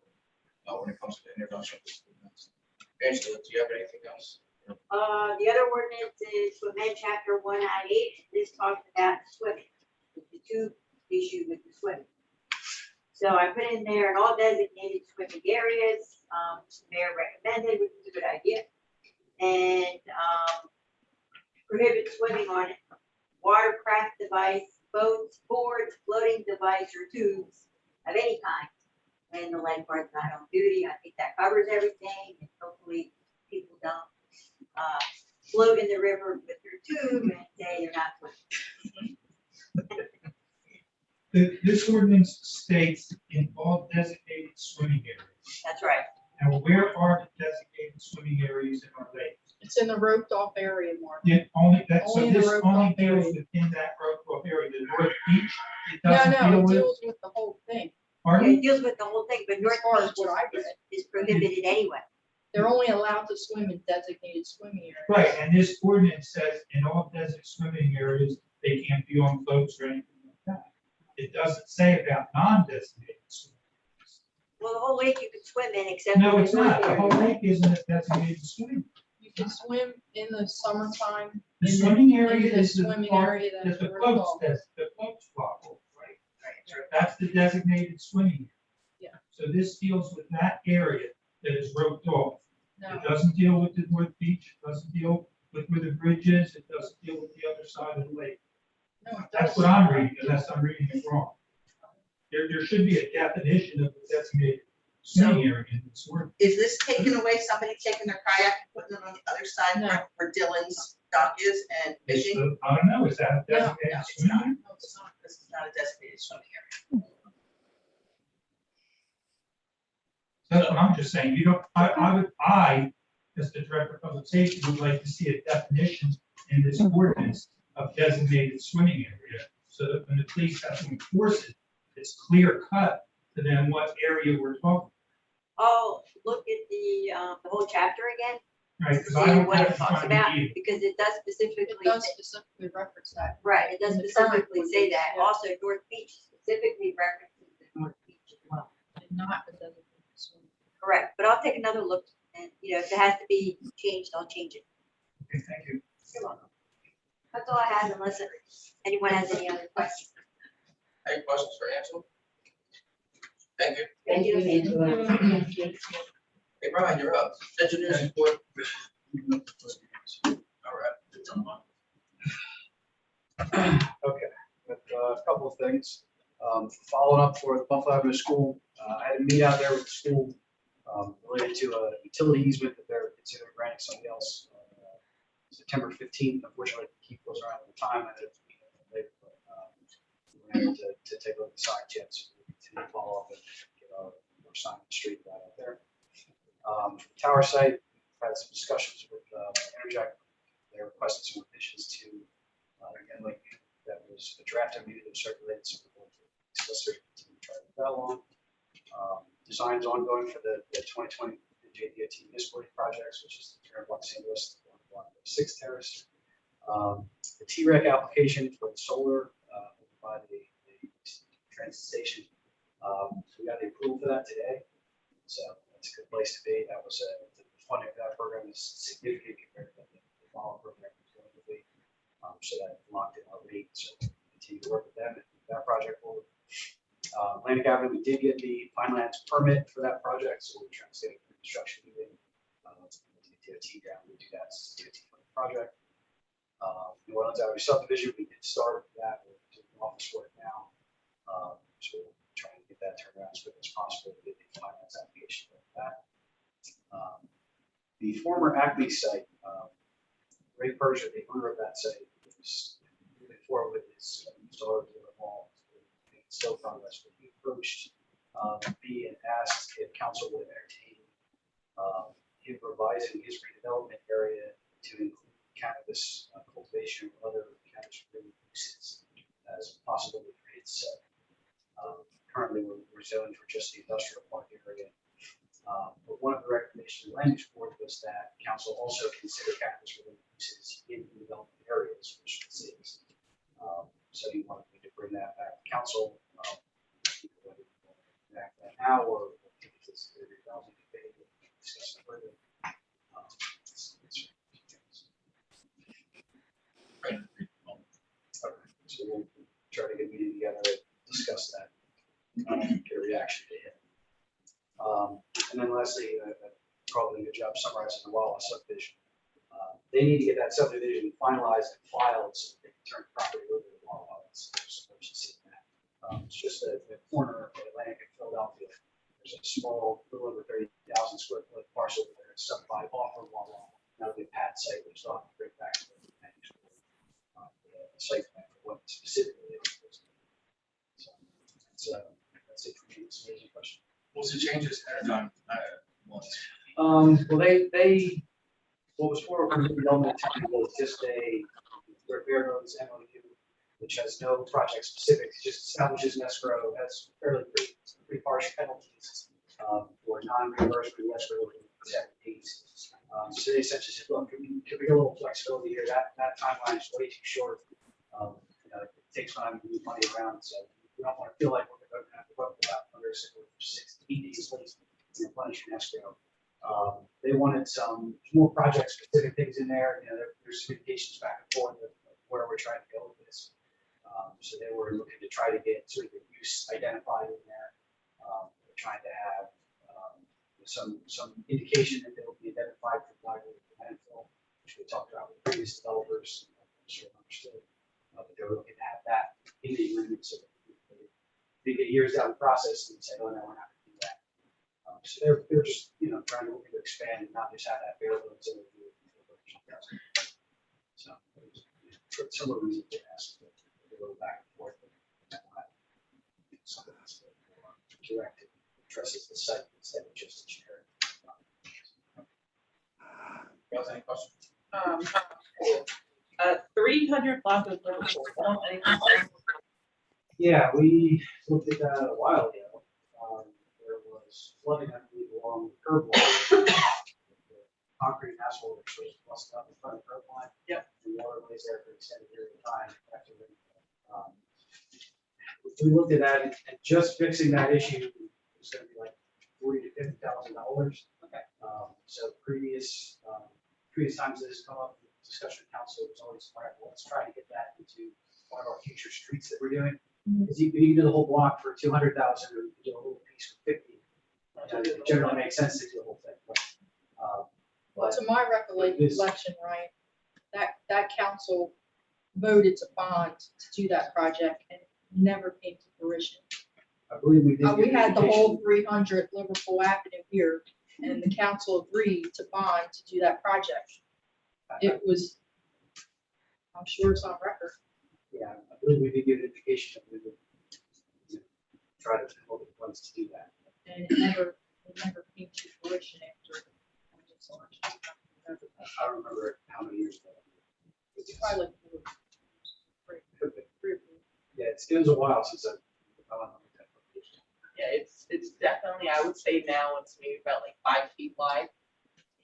When it comes to the introduction of this ordinance. Angela, do you have anything else? The other ordinance is to amend chapter 198. This talks about swimming, the tube issue with the swimming. So I put in there an all designated swimming areas, the mayor recommended, which is a good idea. And prohibit swimming on watercraft device, boats, boards, floating device, or tubes of any kind when the lifeguard's not on duty. I think that covers everything, and hopefully people don't float in the river with their tube and say they're not swimming. This ordinance states in all designated swimming areas. That's right. Now, where are the designated swimming areas in our lakes? It's in the roped off area, Mark. So Only in the this roped only off deals area. within that roped off area, the North Beach. It No, doesn't it deal with. deals with the whole thing. Pardon? It deals with the whole thing, but North far as Beach what I read. is prohibited anyway. They're only allowed to swim in designated swimming areas. Right, and this ordinance says in all designated swimming areas, they can't be on floats or anything like that. It doesn't say about non-designated swimming. Well, the whole lake you could swim in except. No, for it's the not. north The whole area. lake isn't a designated swimming. You can swim in the summertime. The swimming in area the is the swimming part area that that's the roped floats, off. the floats walk over, right? That's the designated swimming area. Yeah. So this deals with that area that is roped off. No, It doesn't deal with the North Beach, it doesn't deal with where the bridge is, it doesn't deal with the other side of the lake. No, it That's does. what I'm reading, unless I'm reading it wrong. There should be a definition of the designated swimming area in this word. Is this taking away, somebody taking their kayak, and putting it on the other side No. where Dylan's dock is and fishing? I don't know, is that a No, designated it's swimming not. area? No, it's not. This is not a designated swimming area. That's what I'm just saying, you don't, I, as the director of public safety, would like to see a definition in this ordinance of designated swimming area, so that when the police have to enforce it, it's clear cut to them what area we're talking, I'll look at the whole chapter again, right? Because see I don't what have it it in talks front of me about, either. because it does It specifically, does specifically reference that. right, it does In the current specifically say that. ordinance, Also, North Beach specifically references the North Beach as well. And not the designated swim. Correct, but I'll take another look, and, you know, if it has to be changed, I'll change it. Okay, thank you. You're welcome. That's all I have, unless anyone has any other questions. Any questions for Angela? Thank you. Thank you, Angela. Hey, Brian, you're up. Engineers report. All right. Okay, but, a couple of things. Following up for the Buffalo Avenue School, I had a meet out there with the school related to a utility easement that they're considering granting somebody else. September 15th, unfortunately, Keith was around at the time, I had to meet him later, but we were able to take a look at the side checks, so we continue to follow up and get our sign on the street right out there. Tower site, we've had some discussions with Energize. They requested some revisions to, again, like, that was a draft MU that circulated, so we're going to solicitor to try to move that along. Designs ongoing for the 2020 JDOT municipal projects, which is the turn of Los Angeles, block 6 Terrace. The TREC application for the solar by the transit station. We got the approval for that today, so that's a good place to be. That was the funding for that program is significant compared to the follow program was going to be. So that locked in our rate, so we'll continue to work with them and move that project forward. Atlantic Avenue, we did get the finance permit for that project, so we're trying to stay in construction meeting. DOT down, we do that DOT project. New Orleans Avenue subdivision, we did start that, we're doing office work now. So we're trying to get that turned around as quick as possible, to get the finance application like that. The former Acme site, Ray Persia, the owner of that site, was moving forward with his installer of the wall. Still progress, but he approached me and asked if council would entertain him revising his redevelopment area to include cannabis cultivation or other cannabis related uses as possible with his site. Currently, we're zoned for just the industrial park area. But one of the recommendations of the land use board was that council also consider cannabis related uses in development areas, which this is. So he wanted me to bring that back to council. Whether you want to enact that now or if it's the redevelopment debate, we'll discuss it further. So we'll try to get a meeting together and discuss that, get a reaction to him. And then lastly, probably a good job summarizing the Wawa subdivision. They need to get that subdivision finalized and filed so they can turn the property over to Wawa. There's urgency in that. It's just the corner of Atlantic and Philadelphia. There's a small, little over 30,000 square foot parcel there. It's sub by offer Wawa. Now the pad site, which they'll have to bring back to the management. The site plan for what specifically it was. So that's it for me. It's an easy question. What's the changes that are done? Well, they, what was for development was just a bare bones MOU, which has no project specifics, just establishes an escrow, has fairly pretty harsh penalties for non-reimbursable escrow fees. So they essentially said, look, can we get a little flexibility here? That timeline is way too short. It takes time to move money around, so we don't want to feel like we're going to have to work about under 6 to 8 days late to replenish an escrow. They wanted some more project specific things in there. There's communications back and forth of where we're trying to go with this. So they were looking to try to get sort of the use identified in there. They're trying to have some indication that they will be identified for library landfill, which we talked about with previous developers. Sure understood. But they were looking to have that in the agreement, so they get years down the process and say, oh, no, we're not gonna do that. So they're just, trying to look to expand and not just have that bare bones. So, for some reason, they asked to go back and forth. Something that's more direct, addresses the site instead of just a generic. Guys, any questions? 300 block of Liverpool. Yeah, we looked at that a while ago. There was flooding, I believe, along the curb line. Concrete and asphalt was busted up in front of the curb line. Yep. And water lays there for an extended period of time after the, we looked at that and just fixing that issue was gonna be like $40,000 to $50,000. Okay. So previous times that has come up, discussion with council was always, all right, well, let's try to get that into one of our future streets that we're doing. Because you can do the whole block for 200,000 or you can do a little piece for 50. It generally makes sense to do the whole thing. Well, to my recollection, Ryan, that council voted to bond to do that project and never came to fruition. I believe we did. We had the whole 300 Liverpool Avenue here, and the council agreed to bond to do that project. It was, I'm sure it's on record. Yeah, I believe we did give an indication that we would try to hold the funds to do that. And it never came to fruition after. I don't remember how many years ago. It's probably like three or four. Yeah, it was a while since I went on that. Yeah, it's definitely, I would say now it's maybe about like 5 feet wide.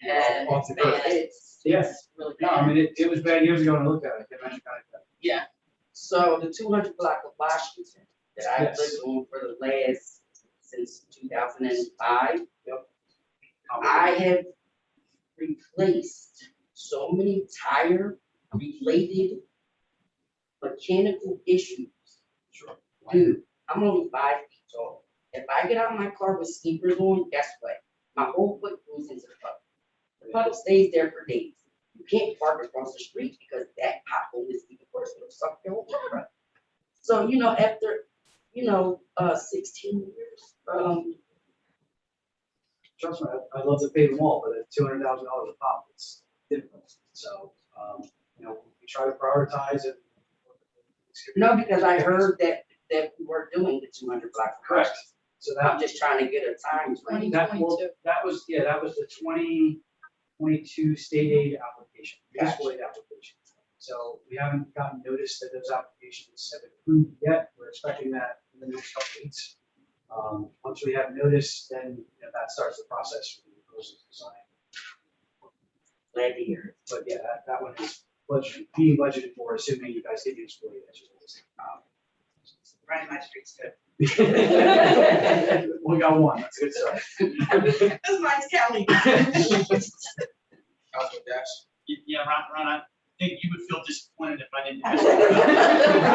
And Off the curb. it's Yes. really No, bad. I mean, it was bad years ago when I looked at it. I mentioned that. Yeah. So the 200 block of Washington that I've Yes. lived on for the last, since 2005. Yep. I have replaced so many tire-related mechanical issues. Sure. Dude, I'm only 5 feet tall. If I get out of my car with sneakers on, guess what? My whole foot goes into the puddle. The puddle stays there for days. You can't park across the street because that pothole is even worse. It'll suck your whole car up. So, after, 16 years, Trust me, I'd love to pay them all, but at $200,000 a pop, it's difficult. So, we try to prioritize it. no, because I heard that we were doing the 200 block. Correct. So I'm that, just trying to get a time frame. that was the 2022 state aid application, municipal aid application. So we haven't gotten notice that those applications have been approved yet. We're expecting that in the next couple weeks. Once we have notice, then that starts the process for the proposal design. Glad to hear it. But yeah, that one is being budgeted for, assuming you guys get used to it. Running my streets too. We got one, that's a good start. That's mine's county. Councilman Dash? Yeah, Ron, I think you would feel disappointed if I didn't.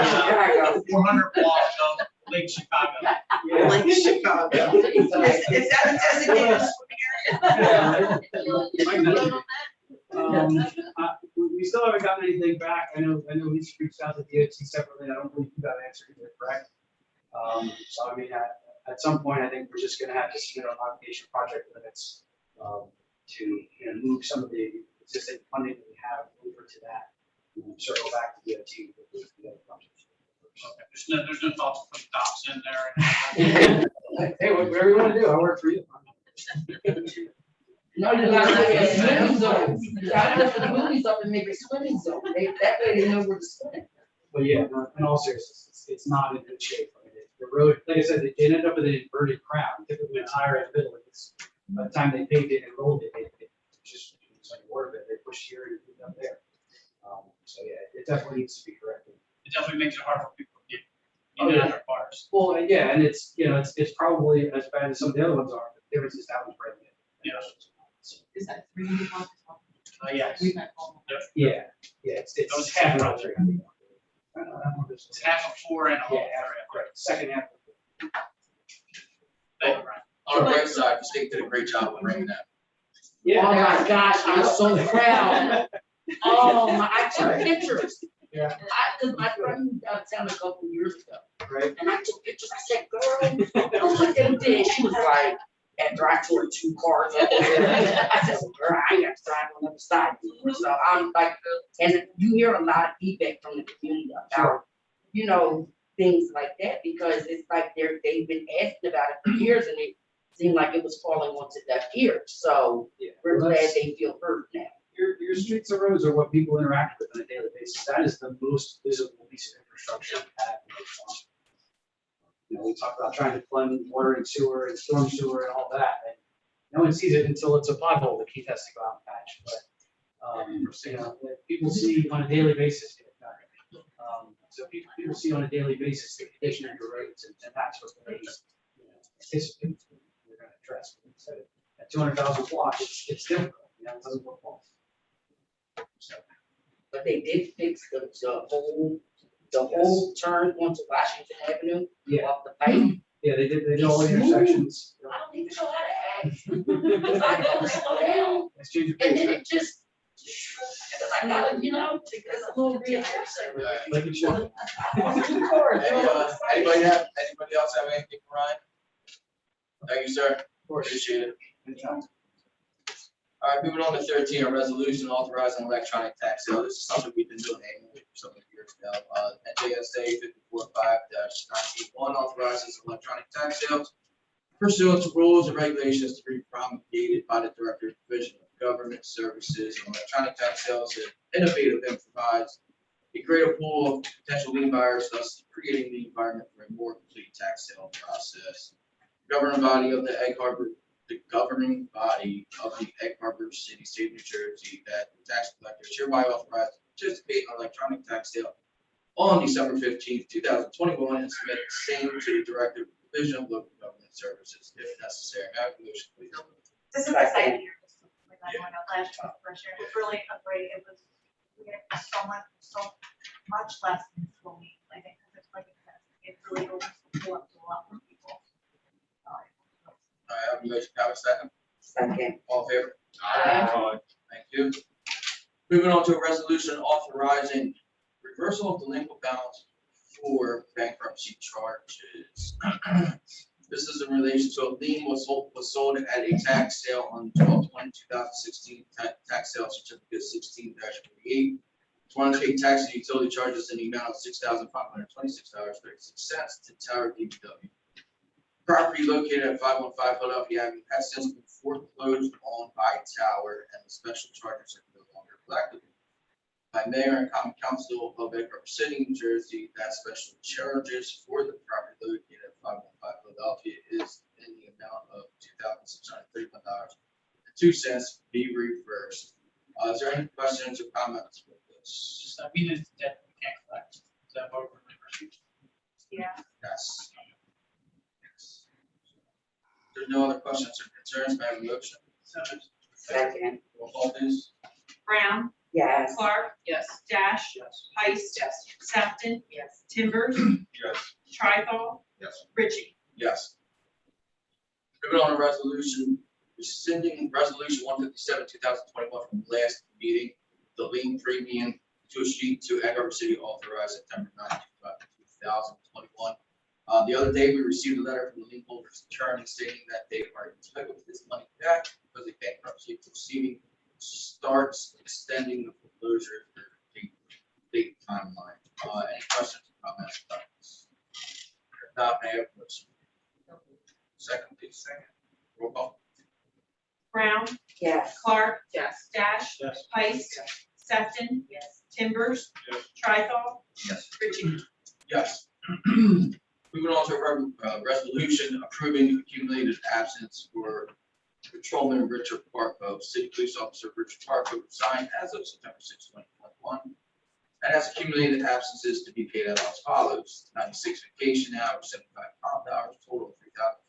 Chicago. 400 blocks of Lake Chicago. Yeah. Like Chicago. Is that a designated We still haven't gotten anything back. I know Lisa reached out to DOT separately. I don't believe you got an answer either, correct? So I mean, at some point, I think we're just gonna have to submit our modification project limits to move some of the existing funding that we have over to that. Circle back to DOT with the other projects. Okay, there's no thoughts of putting dots in there. Hey, whatever you wanna do, I work for you. No, you gotta look at swimming zones. You gotta lift the movies up and make a swimming zone. That way they know where to swim. But yeah, no, in all seriousness, it's not in good shape. I mean, the road, like I said, it ended up with an inverted crown, typically a tire in the middle. It's, by the time they paved it and rolled it, it just, it's like water bed, they pushed here and moved up there. So yeah, it definitely needs to be corrected. It definitely makes it hard for people to get in and out of their cars. Well, yeah, and it's, it's probably as bad as some of the other ones are, but the difference is that one's brand new. Yeah. Is that 300 blocks? Yes. We've had all. Yeah, it's Those half two around roads. 300. It's half of 4 and a whole Yeah, area. right, second half. Thank you, Ron. On the right side, the state did a great job of bringing that. Oh my gosh, I'm so proud. Oh my, I took pictures. Yeah. Cause my friend moved out of town a couple years ago, Right. and I took pictures, I said, girl, look what they did. She was like, after I tore 2 cars up. I said, well, girl, I ain't got to drive on the other side. So I'm like, and you hear a lot of feedback from the community about, you know, things like that, because it's like they've been asking about it for years, and it seemed like it was falling onto deaf ears. So Yeah. we're Well, glad that's- they feel heard now. Your streets and roads are what people interact with on a daily basis. That is the most visible piece of infrastructure we have in the town. You know, we talk about trying to fund water and sewer and storm sewer and all that, and no one sees it until it's a pothole that Keith has to go out and patch. But, you know, that people see on a daily basis. So people see on a daily basis the condition of your roads, and that's what they, you know, anticipate we're gonna address. So at 200,000 blocks, it's difficult, you know, it doesn't work well. But they did fix the whole turn onto Washington Avenue Yeah. off the pipe. Yeah, they did all the intersections. I don't even know how to act. Cause I go slow down, Exchange of and then paper. it just, cause I gotta, you know, take this a little bit. Like it should. Anybody else have anything for Ryan? Thank you, sir. Appreciate it. All right, moving on to 13, a resolution authorizing electronic tax sale. This is something we've been doing annually for so many years now. NJSA 54.5-91 authorizes electronic tax sales pursuant to rules and regulations to be promulgated by the Director of Division of Government Services. Electronic tax sales is innovative and provides a greater pool of potential lien buyers, thus creating the environment for a more complete tax sale process. Governing body of the Egg Harbor City, State of New Jersey, that the tax collector is hereby authorized to participate in electronic tax sale on December 15th, 2021, and submit the same to the Director of Division of Local Government Services if necessary. May I have a motion, please? This is exciting here, just to let everyone know, last year, first year, it was really a great, it was, we had so much less than what we, I think, because it's like, it really opens the door to a lot more people. All right, I have a motion, have a second. Second. All in favor? Aye. Thank you. Moving on to a resolution authorizing reversal of delinquent balance for bankruptcy charges. This is in relation to a lien was sold at a tax sale on 12/20/2016, tax sale certificate 16-48. It's one to pay tax and utility charges in the amount of $6,526.36 to Tower DPW. Property located at 515 Philadelphia Avenue has since been foreclosed on by Tower, and the special charges are no longer collectible. By Mayor and Common Council of Egg Harbor City, New Jersey, that special charges for the property located at 515 Philadelphia is in the amount of $2,631.02 be reversed. Is there any questions or comments with this? So we just, that we can't collect. Is that what we're doing? Yeah. Yes. There's no other questions or concerns, may I have a motion? Second. Roll call, please. Brown, Yes. Clark, Yes. Dash, Yes. Heist, Sefton, Yes. Timbers, Yes. Trifle, Yes. Ritchie. Yes. Moving on to resolution, rescinding resolution 157, 2021 from the last meeting, the lien premium to a sheet to Egg Harbor City authorized September 9, 2021. The other day, we received a letter from the lien holder's attorney stating that they are entitled to this money back because the bankruptcy proceeding starts extending the foreclosure date timeline. Any questions or comments about this? If not, may I have a motion? Second, please. Second. Roll call. Brown, Yes. Clark, Yes. Dash, Yes. Heist, Sefton, Timbers, Yes. Trifle, Yes. Ritchie. Yes. Moving on to a resolution approving accumulated absence for Patrolman Richard Parko. City Police Officer Richard Parko resigned as of September 6, 2021. And has accumulated absences to be paid out as follows: 96 vacation hours, 75 comp hours, total of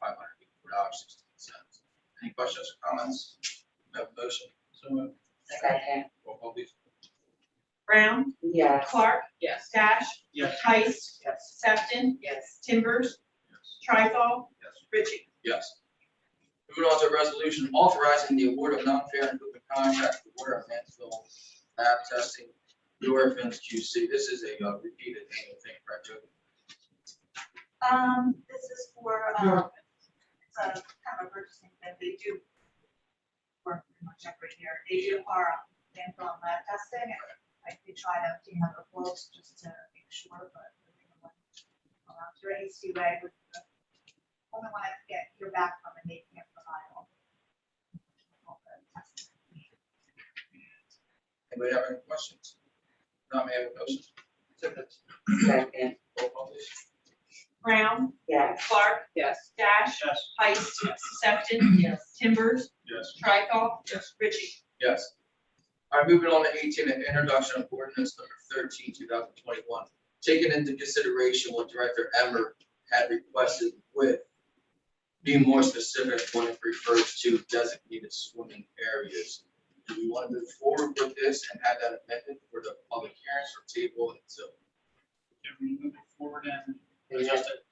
$3,584.16. Any questions or comments? Have a motion? So moved. Second. Roll call, please. Brown, Yes. Clark, Yes. Dash, Yes. Heist, Yes. Sefton, Yes. Timbers, Trifle, Ritchie. Yes. Moving on to a resolution authorizing the award of non-fair and open contract for water and landfill lab testing. Orphans QC, this is a repeated annual thing, correct, Jody? This is for, it's a kind of a purchasing that they do. Work pretty much every year. They do our landfill and lab testing. Like they try to obtain other quotes just to make sure, but around your ACUA with the only one I can get hear back from and they can't provide all the testing. Anybody have any questions? Not may I have a motion? Second. Roll call, please. Brown, Yes. Clark, Yes. Dash, Yes. Heist, Sefton, Yes. Timbers, Yes. Tricol, Yes. Richie. Yes. All right, moving on to 18, an introduction of ordinance number 13, 2021. Taking into consideration what Director Emmer had requested with being more specific when it refers to designated swimming areas. Do we want to move forward with this and have that amended for the public hearings or table until? Can we move it forward and adjust it?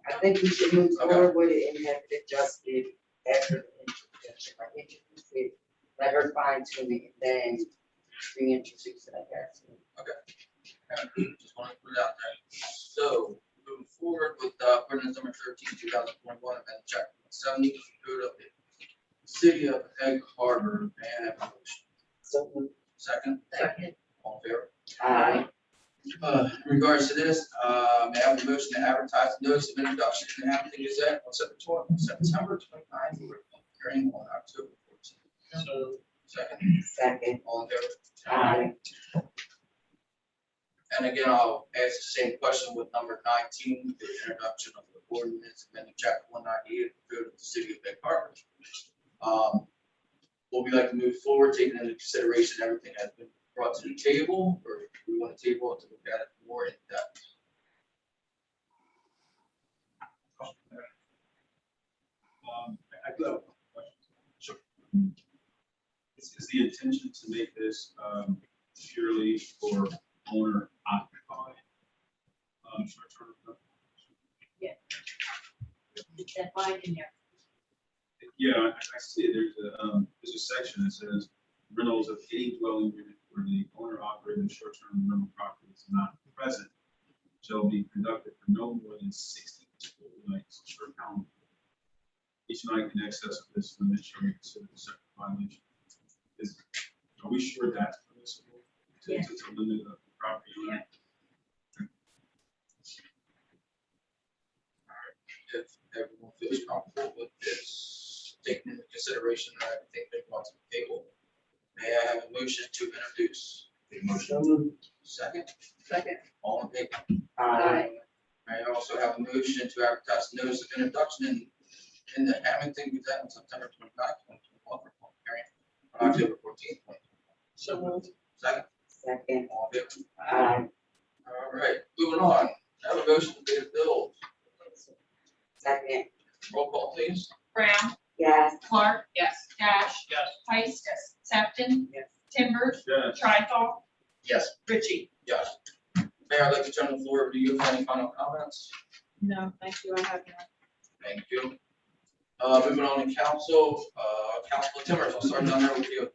I think we should move forward with it and have it adjusted after the introduction. I introduce it, let her fine tune it, and then reintroduce it, I guess. Just want to put it out there. So moving forward with ordinance number 13, 2021, amendment chapter 70, code of the city of Egg Harbor. May I have a motion? So moved. Second? Second. All in favor? Aye. In regards to this, may I have a motion to advertise the notice of introduction in the Hamilton Gazette on September 29th, for a public hearing on October 14th. So, Second, Second. all in favor? Aye. And again, I'll ask the same question with number 19, the introduction of the ordinance amending chapter 198 of the code of the city of Egg Harbor. Would we like to move forward, taking into consideration everything that's been brought to the table, or do we want to table it to look at it more in depth? I do have a question. Sure. Is the intention to make this purely for owner occupied? Short-term rental? It's that line in there. Yeah, I see, there's a section that says rentals of any dwelling unit where the owner operating short-term rental property is not present shall be conducted for no more than 60 total nights per calendar. Each night in excess of this limit shall be considered a separate violation. Are we sure that's permissible to limit the property? Yeah. If everyone feels comfortable with this, taking into consideration that everything been brought to the table, may I have a motion to introduce? So moved. Second, Second. all in favor? Aye. May I also have a motion to advertise the notice of introduction in the Hamilton Gazette on September 29th, 2021, for public hearing on October 14th, 2021. So moved. Second, Second. all in favor? Aye. All right, moving on. I have a motion to pay the bills. Second. Roll call, please. Brown, Yes. Clark, Yes. Dash, yes. Heist, Sefton, Yes. Timbers, Yes. Tricol, Yes. Richie. Yes. Mayor, I'd like to turn the floor over to you for any final comments. No, thank you, I have none. Thank you. Moving on to council, Councilor Timmers, I'll start down there with you.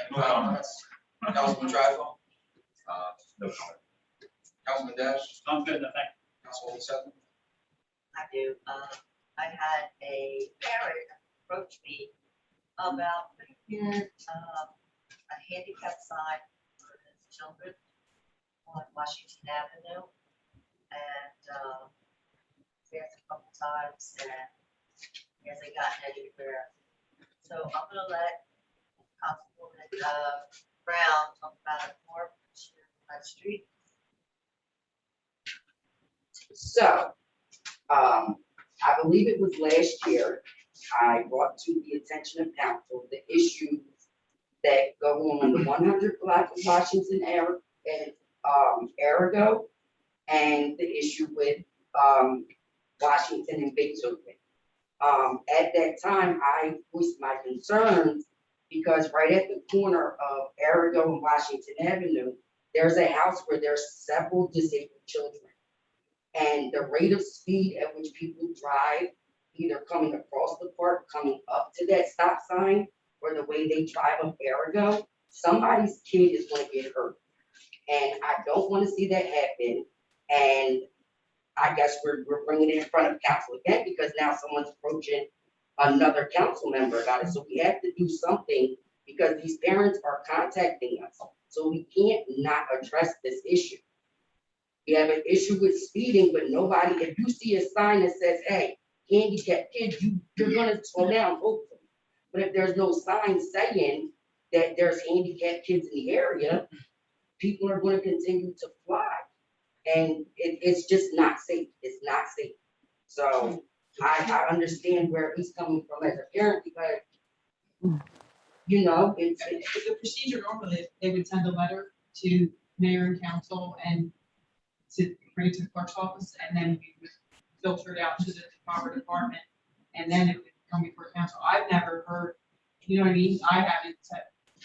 Any final comments? Councilman Trifle? No comment. Councilman Dash? I'm good, no, thank you. Councilwoman Sutton? I do. I had a parent approach me about putting in a handicap sign for his children on Washington Avenue. And he asked a couple times and he hasn't gotten anywhere. So I'm gonna let Councilwoman Brown talk about it more on the street. So, I believe it was last year, I brought to the attention of council the issues that go on the 100 block of Washington Arago, and the issue with, Washington and Beethoven. At that time, I voiced my concerns because right at the corner of Arago and Washington Avenue, there's a house where there's several disabled children. And the rate of speed at which people drive, either coming across the park, coming up to that stop sign, or the way they drive up Arago, somebody's kid is gonna get hurt. And I don't wanna see that happen. And I guess we're bringing it in front of council again, because now someone's approaching another council member about it. So we have to do something, because these parents are contacting us. So we can't not address this issue. We have an issue with speeding, but nobody, if you see a sign that says, hey, handicapped kids, you're gonna slow down, hopefully. But if there's no sign saying that there's handicapped kids in the area, people are gonna continue to fly. And it's just not safe. It's not safe. So I understand where he's coming from as a parent, because, you know, it's. The procedure normally, they would send a letter to mayor and council and to bring it to the clerk's office, and then we would filter it out to the proper department, and then it would come before council. I've never heard, you know what I mean? I haven't said,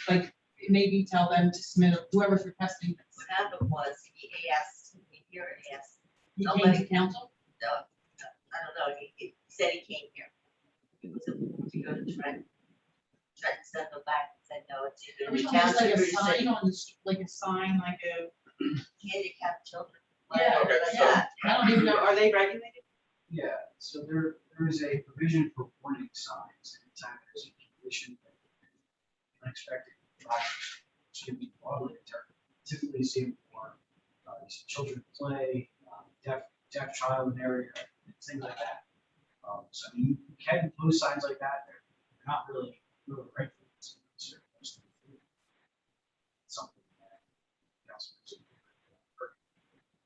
like, maybe tell them to submit, whoever's requesting. What happened was he asked, he asked, He came Somebody- to council? I don't know, he said he came here. To go to Trent. Trent sent him back and said, no, it's either Which the one is like township or a the sign city. on the, like a sign, like a, Handicapped children. Yeah, Okay, so- Yeah. I don't even know, are they regulated? Yeah, so there is a provision for warning signs anytime there's a condition that unexpected fires should be broadly interpreted. Typically seen for children play, deaf child in the area, things like that. So you can post signs like that, they're not really right for this. Something that council.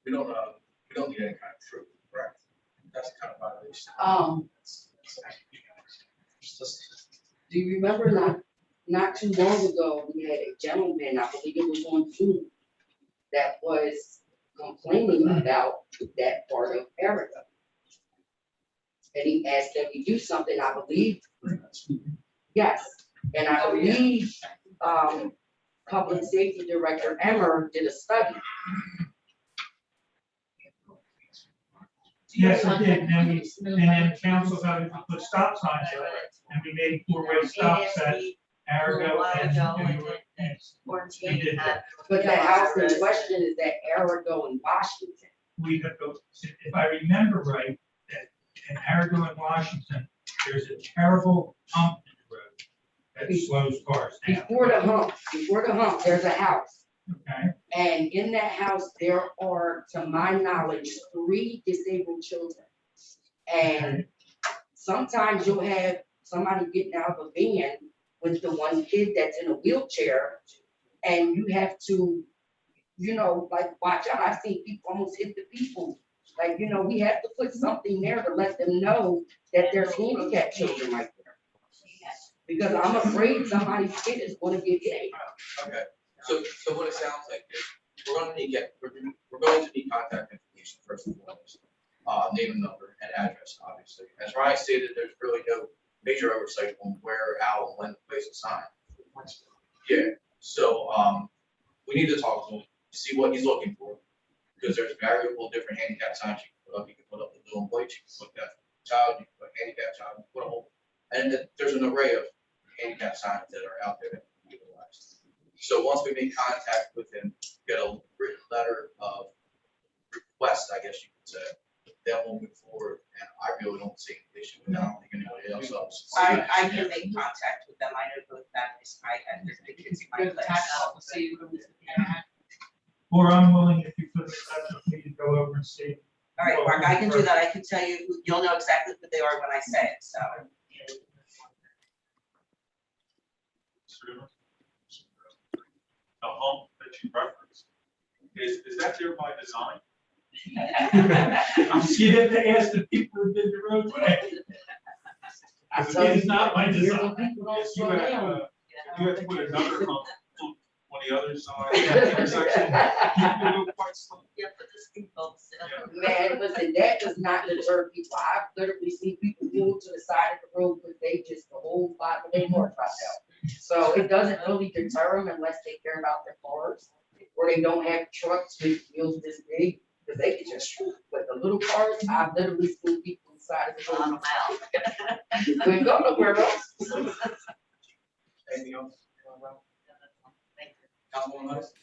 We don't need any kind of truth, correct? That's the kind of violation. Do you remember not too long ago, we had a gentleman, I believe it was on Zoom, that was complaining about that part of Erica. And he asked that we do something, I believe. Yes, and I believe, Public Safety Director Emmer did a study. Yes, it did, and then council voted to put stop signs on it, and we made four-way stops at Arago and. We did that. But the house in question is at Arago in Washington. We have, if I remember right, that in Arago and Washington, there's a terrible hump in the road that slows cars down. Before the hump, there's a house. Okay, And in that house, there are, to my knowledge, 3 disabled children. And sometimes you'll have somebody getting out of a van with the one kid that's in a wheelchair, and you have to, you know, like, watch out. I've seen people almost hit the people. Like, you know, we have to put something there to let them know that there's handicapped children right there. Because I'm afraid somebody's kid is gonna get hit. Okay, so what it sounds like is, we're going to need contact information first and foremost. Name and number and address, obviously. As Ryan stated, there's really no major oversight on where, how, and when to place a sign. Yeah, so, we need to talk to him, see what he's looking for, because there's variable different handicap signs you can put up. You can put up the blue and white, you can put that child, you can put handicap child, you can put a whole, and there's an array of handicap signs that are out there that can be utilized. So once we make contact with him, get a written letter of request, I guess you could say, then we'll move forward, and I really don't see an issue with that. I don't think anybody else does. I can make contact with them, I know both families, I have the kids in my Go to the tax class. office, see who's looking at. or I'm willing, if you put it up with me, to go over and see. All right, Mark, I can do that, I can tell you, you'll know exactly who they are when I say it, so. The hump that you referenced, is that there by design? You have to ask the people who did the roadway. It's not my design. People don't You slow have, down. you have to put another hump on the other side of that intersection. People go quite slow. Yeah, but the speed bumps. Man, listen, that does not deter people. I've literally seen people move to the side of the road because they just, the whole bottom of their car dropped out. So it doesn't really deter them unless they care about their cars, or they don't have trucks with wheels this big, because they can just shoot. But the little cars, I've literally seen people on the side of the road. We ain't go nowhere else. Anything else? Councilwoman Lennox?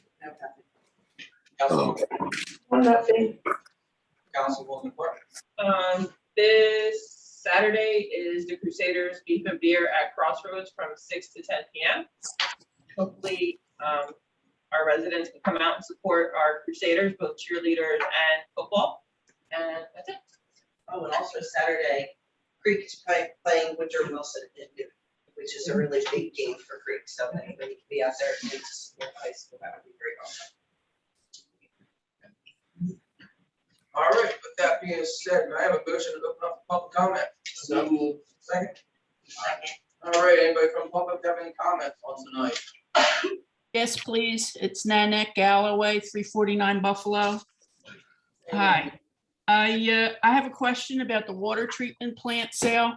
No Councilwoman, Nothing. Councilwoman Clark? This Saturday is the Crusaders Beef and Beer at Crossroads from 6 to 10 p.m. Hopefully, our residents can come out and support our Crusaders, both cheerleaders and football. And that's it. Oh, and also Saturday, Creek is playing Woodrow Wilson in Newton, which is a really big game for Creek, so if anybody can be out there and to support high school, that would be great also. All right, with that being said, may I have a motion to open up for public comment? Second? Second. All right, anybody from the public have any comments on tonight? Yes, please. It's Nanette Galloway, 349 Buffalo. Hi. I have a question about the water treatment plant sale.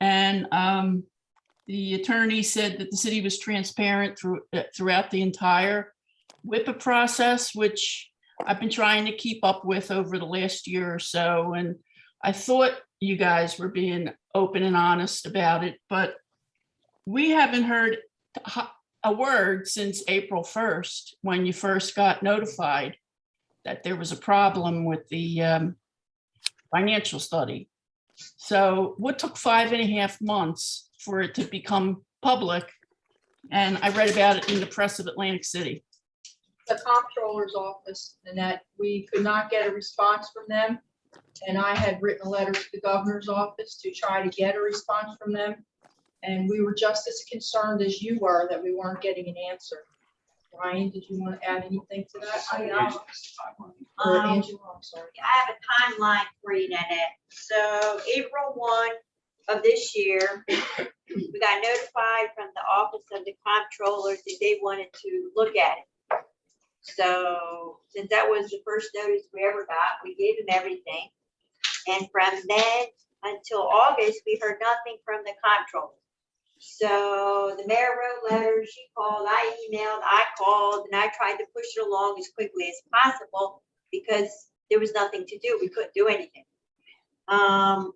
And the attorney said that the city was transparent throughout the entire WIPA process, which I've been trying to keep up with over the last year or so. And I thought you guys were being open and honest about it, but we haven't heard a word since April 1st, when you first got notified that there was a problem with the financial study. So what took 5.5 months for it to become public? And I read about it in the Press of Atlantic City. The comptroller's office, and that we could not get a response from them. And I had written a letter to the governor's office to try to get a response from them. And we were just as concerned as you were that we weren't getting an answer. Ryan, did you want to add anything to that? I know. Or Angela, I'm sorry. I have a timeline for you, Nanette. So April 1 of this year, we got notified from the Office of the Comptroller that they wanted to look at it. So since that was the first notice we ever got, we gave them everything. And from then until August, we heard nothing from the comptroller. So the mayor wrote letters, she called, I emailed, I called, and I tried to push it along as quickly as possible because there was nothing to do. We couldn't do anything. Well,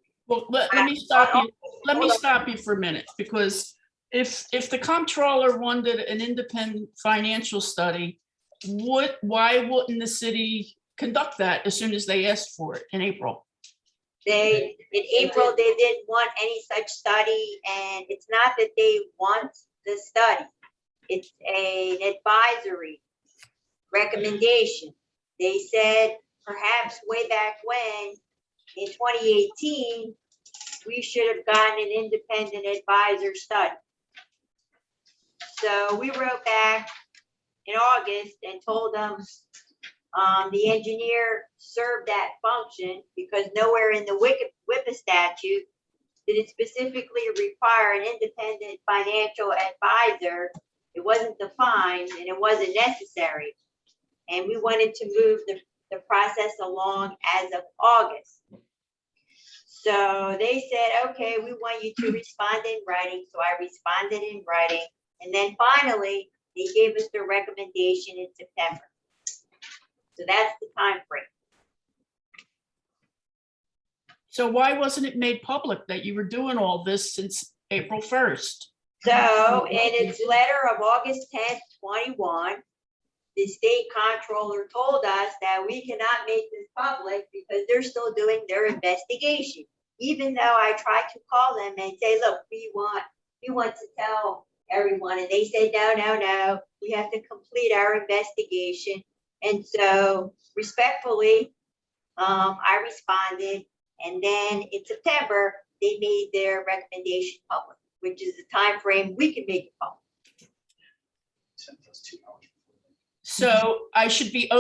let me stop you. Let me stop you for a minute, because if the comptroller wanted an independent financial study, why wouldn't the city conduct that as soon as they asked for it in April? In April, they didn't want any such study, and it's not that they want the study. It's an advisory recommendation. They said perhaps way back when, in 2018, we should have gotten an independent advisor study. So we wrote back in August and told them the engineer served that function because nowhere in the WIPA statute did it specifically require an independent financial advisor. It wasn't defined and it wasn't necessary. And we wanted to move the process along as of August. So they said, okay, we want you to respond in writing. So I responded in writing. And then finally, they gave us their recommendation in September. So that's the time frame. So why wasn't it made public that you were doing all this since April 1st? So in its letter of August 10th, 21, the state comptroller told us that we cannot make this public because they're still doing their investigation. Even though I tried to call them and say, look, we want to tell everyone. And they said, no, we have to complete our investigation. And so respectfully, I responded. And then in September, they made their recommendation public, which is the time frame we can make it public. So I should be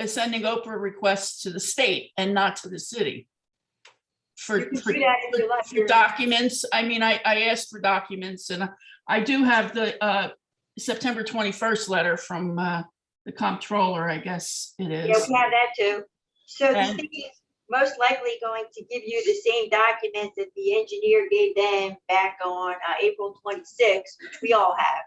sending Oprah requests to the state and not to the city for documents. I mean, I asked for documents, and I do have the September 21st letter from the comptroller, I guess it is. Yeah, we have that too. So the city is most likely going to give you the same documents that the engineer gave them back on April 26th, which we all have.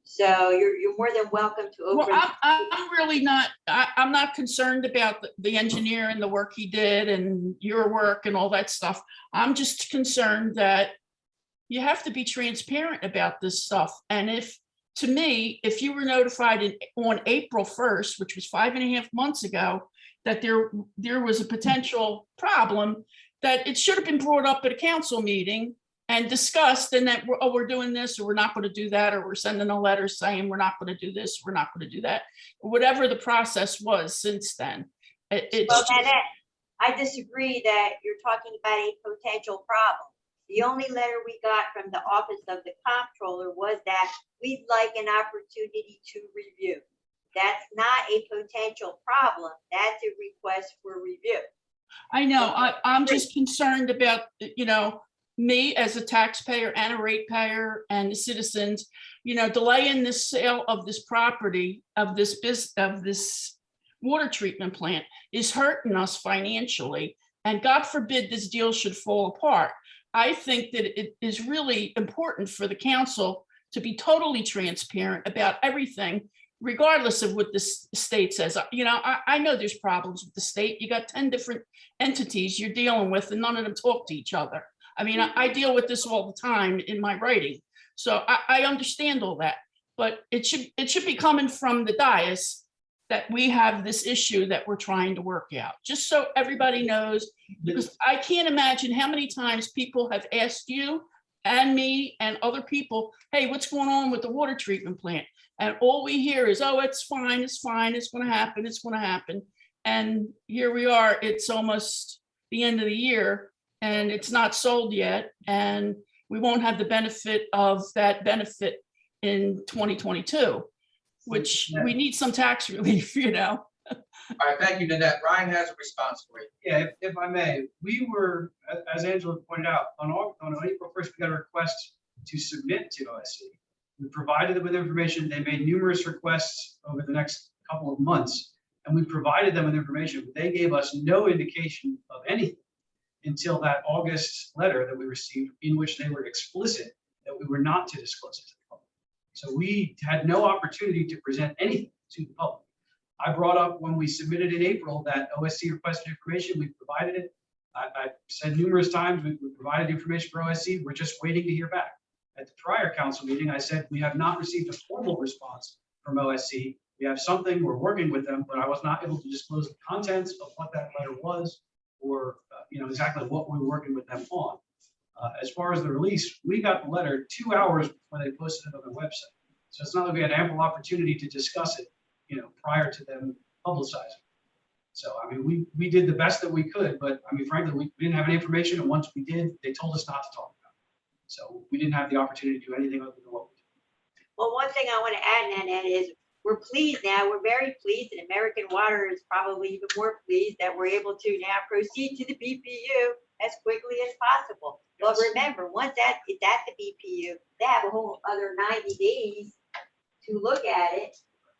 So you're more than welcome to open. Well, I'm really not, I'm not concerned about the engineer and the work he did and your work and all that stuff. I'm just concerned that you have to be transparent about this stuff. And if to me, if you were notified on April 1st, which was 5.5 months ago, that there was a potential problem, that it should have been brought up at a council meeting and discussed, and that we're doing this, or we're not going to do that, or we're sending a letter saying we're not going to do this, we're not going to do that, whatever the process was since then. It's Well, just- Nanette, I disagree that you're talking about a potential problem. The only letter we got from the office of the comptroller was that we'd like an opportunity to review. That's not a potential problem. That's a request for review. I know, I'm just concerned about, me as a taxpayer and a ratepayer and the citizens, delaying the sale of this property, of this water treatment plant is hurting us financially. And God forbid this deal should fall apart. I think that it is really important for the council to be totally transparent about everything, regardless of what the state says. I know there's problems with the state. You got 10 different entities you're dealing with, and none of them talk to each other. I mean, I deal with this all the time in my writing, so I understand all that. But it should be coming from the dais that we have this issue that we're trying to work out, just so everybody knows, because I can't imagine how many times people have asked you and me and other people, hey, what's going on with the water treatment plant? And all we hear is, oh, it's fine, it's fine, it's going to happen, it's going to happen. And here we are, it's almost the end of the year and it's not sold yet. And we won't have the benefit of that benefit in 2022, which we need some tax relief, All right, thank you, Nanette. Ryan has a response for you. Yeah, if I may, we were, as Angela pointed out, on April 1st, we got a request to submit to OSC. We provided them with information. They made numerous requests over the next couple of months, and we provided them with information, but they gave us no indication of anything until that August letter that we received, in which they were explicit that we were not to disclose it to the public. So we had no opportunity to present anything to the public. I brought up when we submitted in April that OSC requested information, we provided it. I said numerous times, we provided information for OSC, we're just waiting to hear back. At the prior council meeting, I said, we have not received a formal response from OSC. We have something, we're working with them, but I was not able to disclose the contents of what that letter was, or exactly what we were working with them on. As far as the release, we got the letter 2 hours before they posted it on their website. So it's not like we had ample opportunity to discuss it, prior to them publicizing. So, I mean, we did the best that we could, but I mean, frankly, we didn't have any information. And once we did, they told us not to talk about it. So we didn't have the opportunity to do anything other than what we did. Well, one thing I want to add, Nanette, is we're pleased now. We're very pleased, and American Water is probably even more pleased that we're able to now proceed to the BPU as quickly as possible. But remember, once it's at the BPU, they have a whole other 90 days to look at it.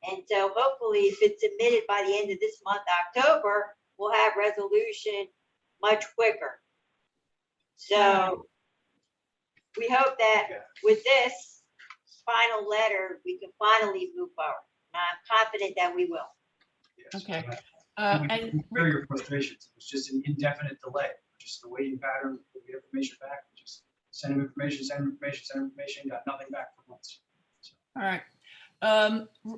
And so hopefully if it's submitted by the end of this month, October, we'll have resolution much quicker. So we hope that with this final letter, we can finally move forward. And I'm confident that we will. Okay. We And hear your frustrations. It was just an indefinite delay, just the waiting pattern, we get information back, we just send them information, got nothing back for months. all right.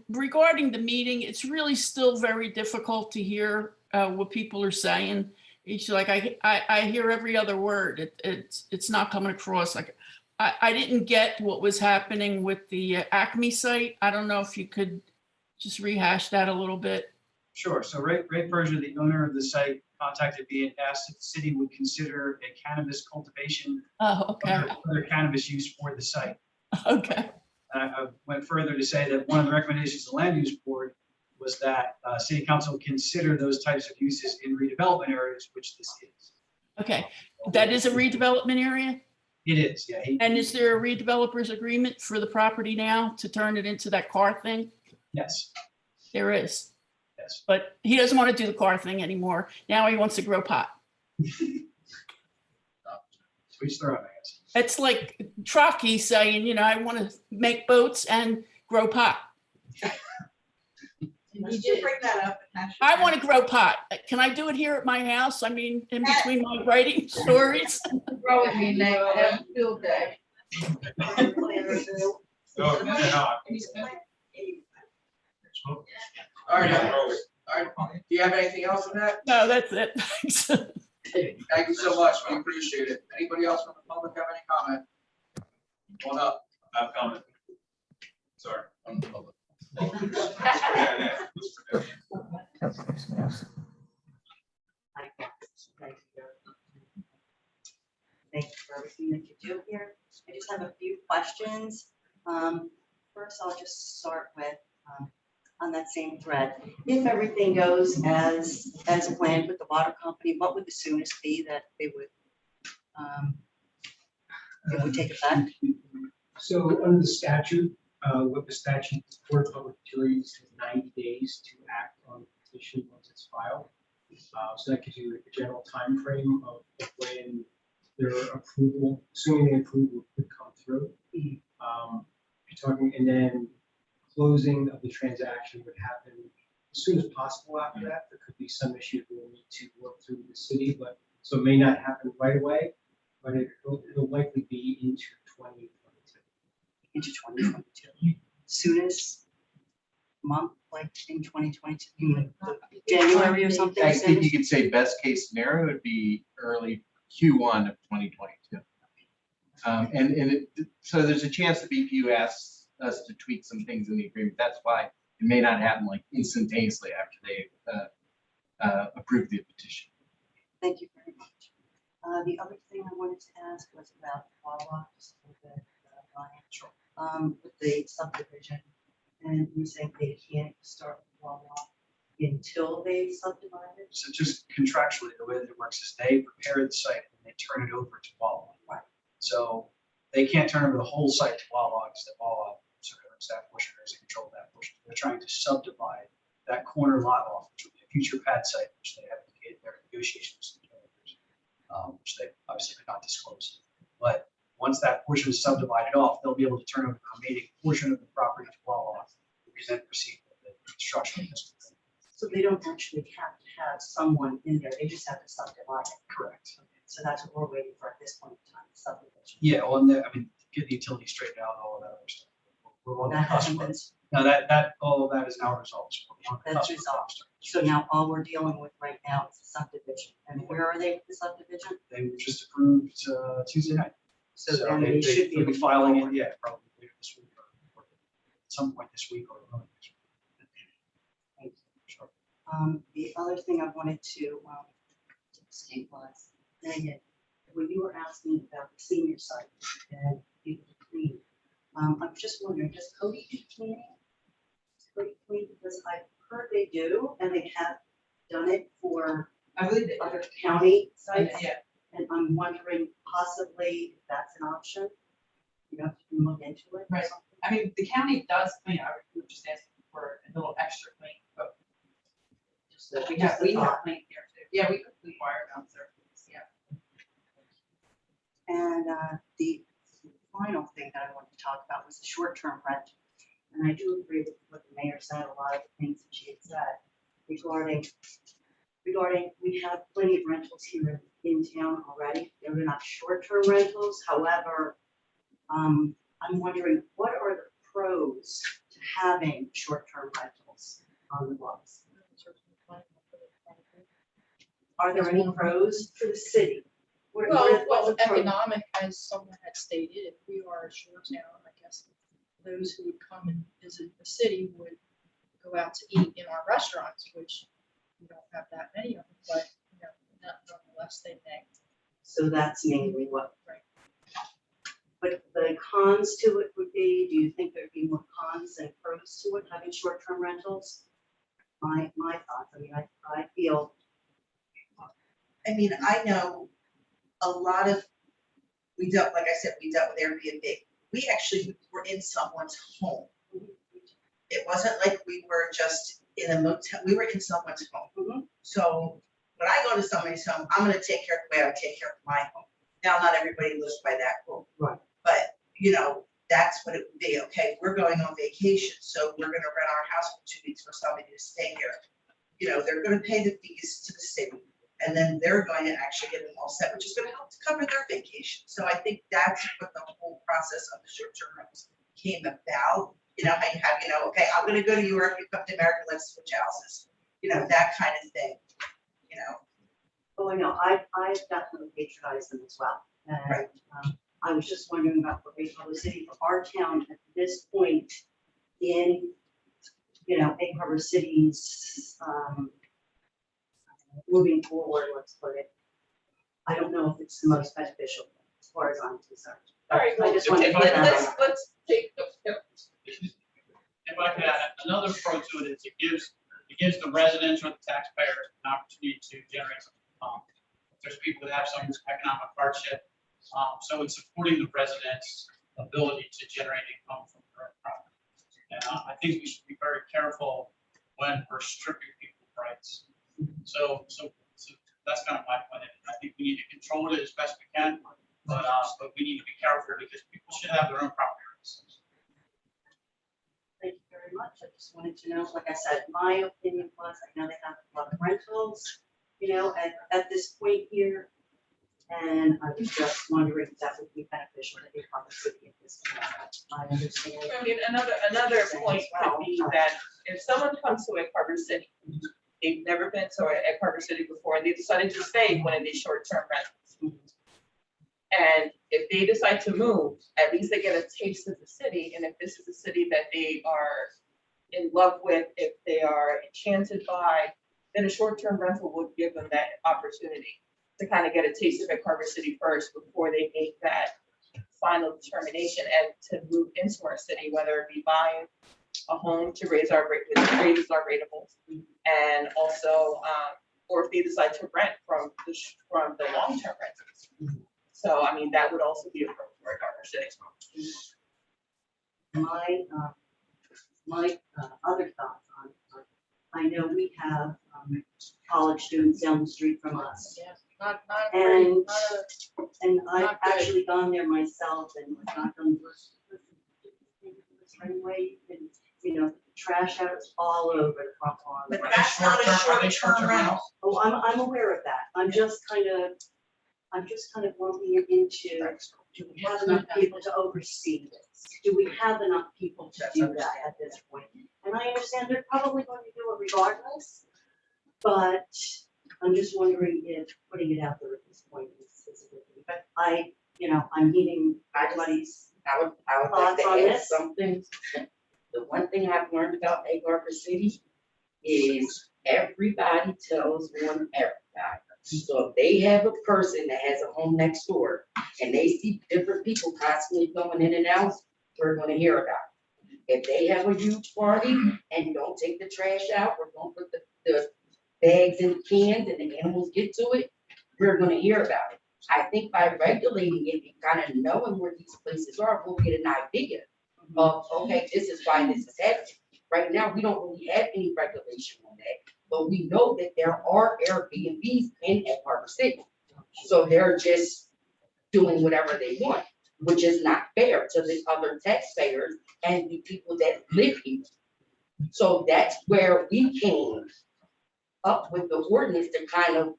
Regarding the meeting, it's really still very difficult to hear what people are saying. It's like I hear every other word. It's not coming across. Like I didn't get what was happening with the Acme site. I don't know if you could just rehash that a little bit. Sure. So Ray Persia, the owner of the site, contacted me and asked if the city would consider a cannabis cultivation. Oh, okay. Other cannabis use for the site. Okay. I went further to say that one of the recommendations of the land use board was that city council consider those types of uses in redevelopment areas, which this is. Okay. That is a redevelopment area? It is, yeah. And is there a redeveloper's agreement for the property now to turn it into that car thing? Yes. There is. Yes. But he doesn't want to do the car thing anymore. Now he wants to grow pot. Switch their own, I guess. It's like Trocky saying, I want to make boats and grow pot. Let's just bring that up. I want to grow pot. Can I do it here at my house? I mean, in between my writing stories? Grow it, me, have a field day. No, they're not. All right, all right. Do you have anything else on that? No, that's it. Thanks. Thank you so much. We appreciate it. Anybody else from the public have any comment? One up. I have comment. Sorry. From the public. Thank you for everything that you do here. I just have a few questions. First, I'll just start with, on that same thread. If everything goes as planned with the water company, what would the soonest be that they would take effect? So under the statute, what the statute, Board of Public Utilities has 90 days to act on the petition once it's filed. So that gives you a general timeframe of when their approval, assuming the approval could come through. You're talking, and then closing of the transaction would happen as soon as possible after that. There could be some issues we'll need to work through with the city, but so it may not happen right away, but it'll likely be into 2022. Into 2022, soonest month, like in 2022, January or something? I think you could say best case scenario would be early Q1 of 2022. So there's a chance the BPU asks us to tweak some things in the agreement. That's why it may not happen like instantaneously after they approve the petition. Thank you very much. The other thing I wanted to ask was about Wawa, just a little bit, Ryan. With the subdivision, and you saying they can't start Wawa until they subdivide it? So just contractually, the way that it works is they prepare the site and they turn it over to Wawa. Right. So they can't turn over the whole site to Wawa because the Wawa sort of owns that portion, or is in control of that portion. They're trying to subdivide that corner lot off, which will be a future pad site, which they have indicated their negotiations, which they obviously could not disclose. But once that portion is subdivided off, they'll be able to turn over the remaining portion of the property to Wawa, who can then proceed with the construction. So they don't actually have to have someone in there, they just have to subdivide it. Correct. So that's what we're waiting for at this point in time, subdivision. Yeah, well, and get the utility straightened out and all of that other stuff. We're on the That cusp hasn't of been, it. No, that all of that is now resolved. So we're on the that's cusp of resolved. that. So now all we're dealing with right now is the subdivision. And where are they with the subdivision? They were just approved Tuesday night. So then they should be they'll be filing it, yeah, probably later this week or at some point this week or early next week. Thank you. Sure. The other thing I wanted to state was, Megan, when you were asking about the senior site and people to clean, I'm just wondering, does Cody do cleaning? Does Cody clean? Because I've heard they do, and they have done it for I believe that. other county sites. Yeah. And I'm wondering possibly if that's an option, you know, if you can look into it. or Right. something. I mean, the county does clean, I would just ask for a little extra clean, but Just a- we just have, a we thought. have clean here too. Yeah, we could clean wire down there, yeah. And the final thing that I wanted to talk about was the short-term rent. And I do agree with what the mayor said, a lot of the things that she had said regarding, we have plenty of rentals here in town already. They're not short-term rentals. However, I'm wondering, what are the pros to having short-term rentals on the books? Are there any pros for the city? What are Well, the pros? economic, as someone had stated, if we are a shore town, I guess those who would come and visit the city would go out to eat in our restaurants, which we don't have that many of them, but, you know, nonetheless, they may. So that's mainly what. Right. But the cons to it would be, do you think there'd be more cons than pros to it, having short-term rentals? My thoughts, I mean, I feel, I mean, I know a lot of, we dealt with Airbnb. We actually were in someone's home. It wasn't like we were just in a motel, we were in someone's home. So when I go to somebody's home, I'm gonna take care of the way I would take care of my home. Now, not everybody lives by that rule. Right. But, you know, that's what it would be. Okay, we're going on vacation, so we're gonna rent our house for 2 weeks for somebody to stay here. You know, they're gonna pay the fees to the city, and then they're going to actually get them all set, which is gonna help to cover their vacation. So I think that's what the whole process of the short-term rentals came about. You know, how you have, okay, I'm gonna go to Europe, you come to America, let's switch houses. That kind of thing, Oh, I know, I've definitely patronized them as well. And, I was just wondering about the Egg Harbor City, for our town at this point in, Egg Harbor City's, moving forward, let's put it. I don't know if it's the most beneficial as far as I'm concerned. All right, I just wanted to put that on. let's take, If I could add another approach to it, is it gives the residents or the taxpayers an opportunity to generate some income. If there's people that have some economic hardship, so it's supporting the residents' ability to generate income from their own property. And I think we should be very careful when restricting people's rights. So that's kind of my point. I think we need to control it as best we can, but we need to be careful because people should have their own property rights. Thank you very much. I just wanted to know, like I said, my opinion was, I know they have a lot of rentals, at this point here. And I was just wondering if that would be beneficial to the Egg City at this point. I understand. I mean, another point could be that if someone comes to Egg Harbor City, they've never been to Egg Harbor City before, and they decided to stay one of these short-term rentals. And if they decide to move, at least they get a taste of the city, and if this is a city that they are in love with, if they are enchanted by, then a short-term rental would give them that opportunity to kind of get a taste of Egg Harbor City first before they make that final determination and to move into our city, whether it be buying a home to raise our rateables, and also, or if they decide to rent from the long-term rentals. So, I mean, that would also be a pro for Egg Harbor City. My other thoughts on, I know we have college students down the street from us. Yeah, And I've not good. actually gone there myself and knocked on doors. Anyway, and trash outs all over the front lawn. But that's not a short-term rental. Oh, I'm aware of that. I'm just kind of wanting it into, do we have enough people to oversee this? Do we have enough people to do that at this point? And I understand they're probably going to do it regardless, but I'm just wondering if putting it out there at this point is a good thing. But I'm needing everybody's I would like thoughts to on add this. something. The one thing I've learned about Egg Harbor City is everybody tells on everybody. So if they have a person that has a home next door and they see different people constantly going in and out, we're gonna hear about it. If they have a huge party and don't take the trash out or don't put the bags in cans and the animals get to it, we're gonna hear about it. I think by regulating it and kind of knowing where these places are, we'll get an idea of, okay, this is why this is happening. Right now, we don't really have any regulation on that, but we know that there are Airbnbs in Egg Harbor City. So they're just doing whatever they want, which is not fair to the other taxpayers and the people that live here. So that's where we came up with the ordinance to kind of,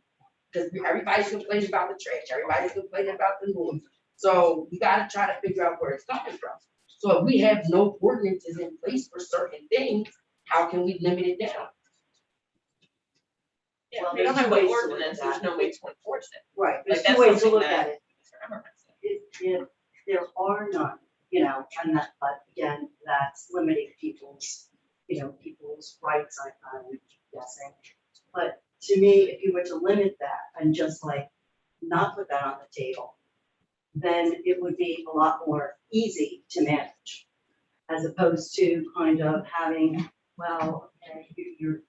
because everybody's complaining about the trash, everybody's complaining about the noise. So we gotta try to figure out where it's coming from. So if we have no ordinances in place for certain things, how can we limit it down? Yeah, Well, if we don't there's have two an ways to look ordinance, at there's that. no way to enforce it. Right, there's Like, two that's ways to something look that at it. Mr. Emmerman said. If there are none, and that, but again, that's limiting people's rights, I'm guessing. But to me, if you were to limit that and just like not put that on the table, then it would be a lot more easy to manage. As opposed to kind of having, well, okay, you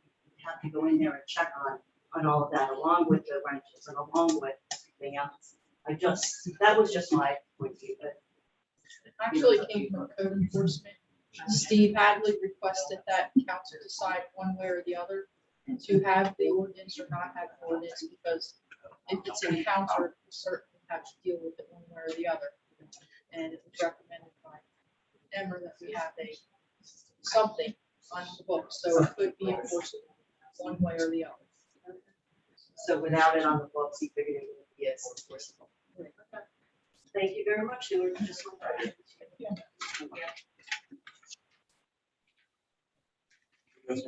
have to go in there and check on all of that along with the rentals and along with everything else. That was just my point of view, but. Actually came from code enforcement. Steve Hadley requested that council decide one way or the other to have the ordinance or not have the ordinance, because if it's encountered, we certainly have to deal with it one way or the other. And it was recommended by Emmer that we have something on the book, so it could be enforceable one way or the other. So without it on the books, he figured it would be enforceable. Thank you very much. They were just. We're going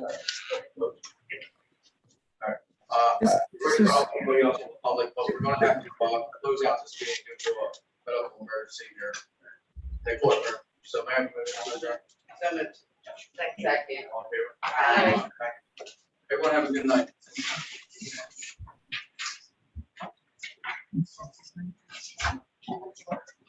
to open up to the public, but we're going to have to close out this meeting due to a medical emergency here. Take order. So, Mayor, you want to adjourn? Second. All in favor? Everyone have a good night.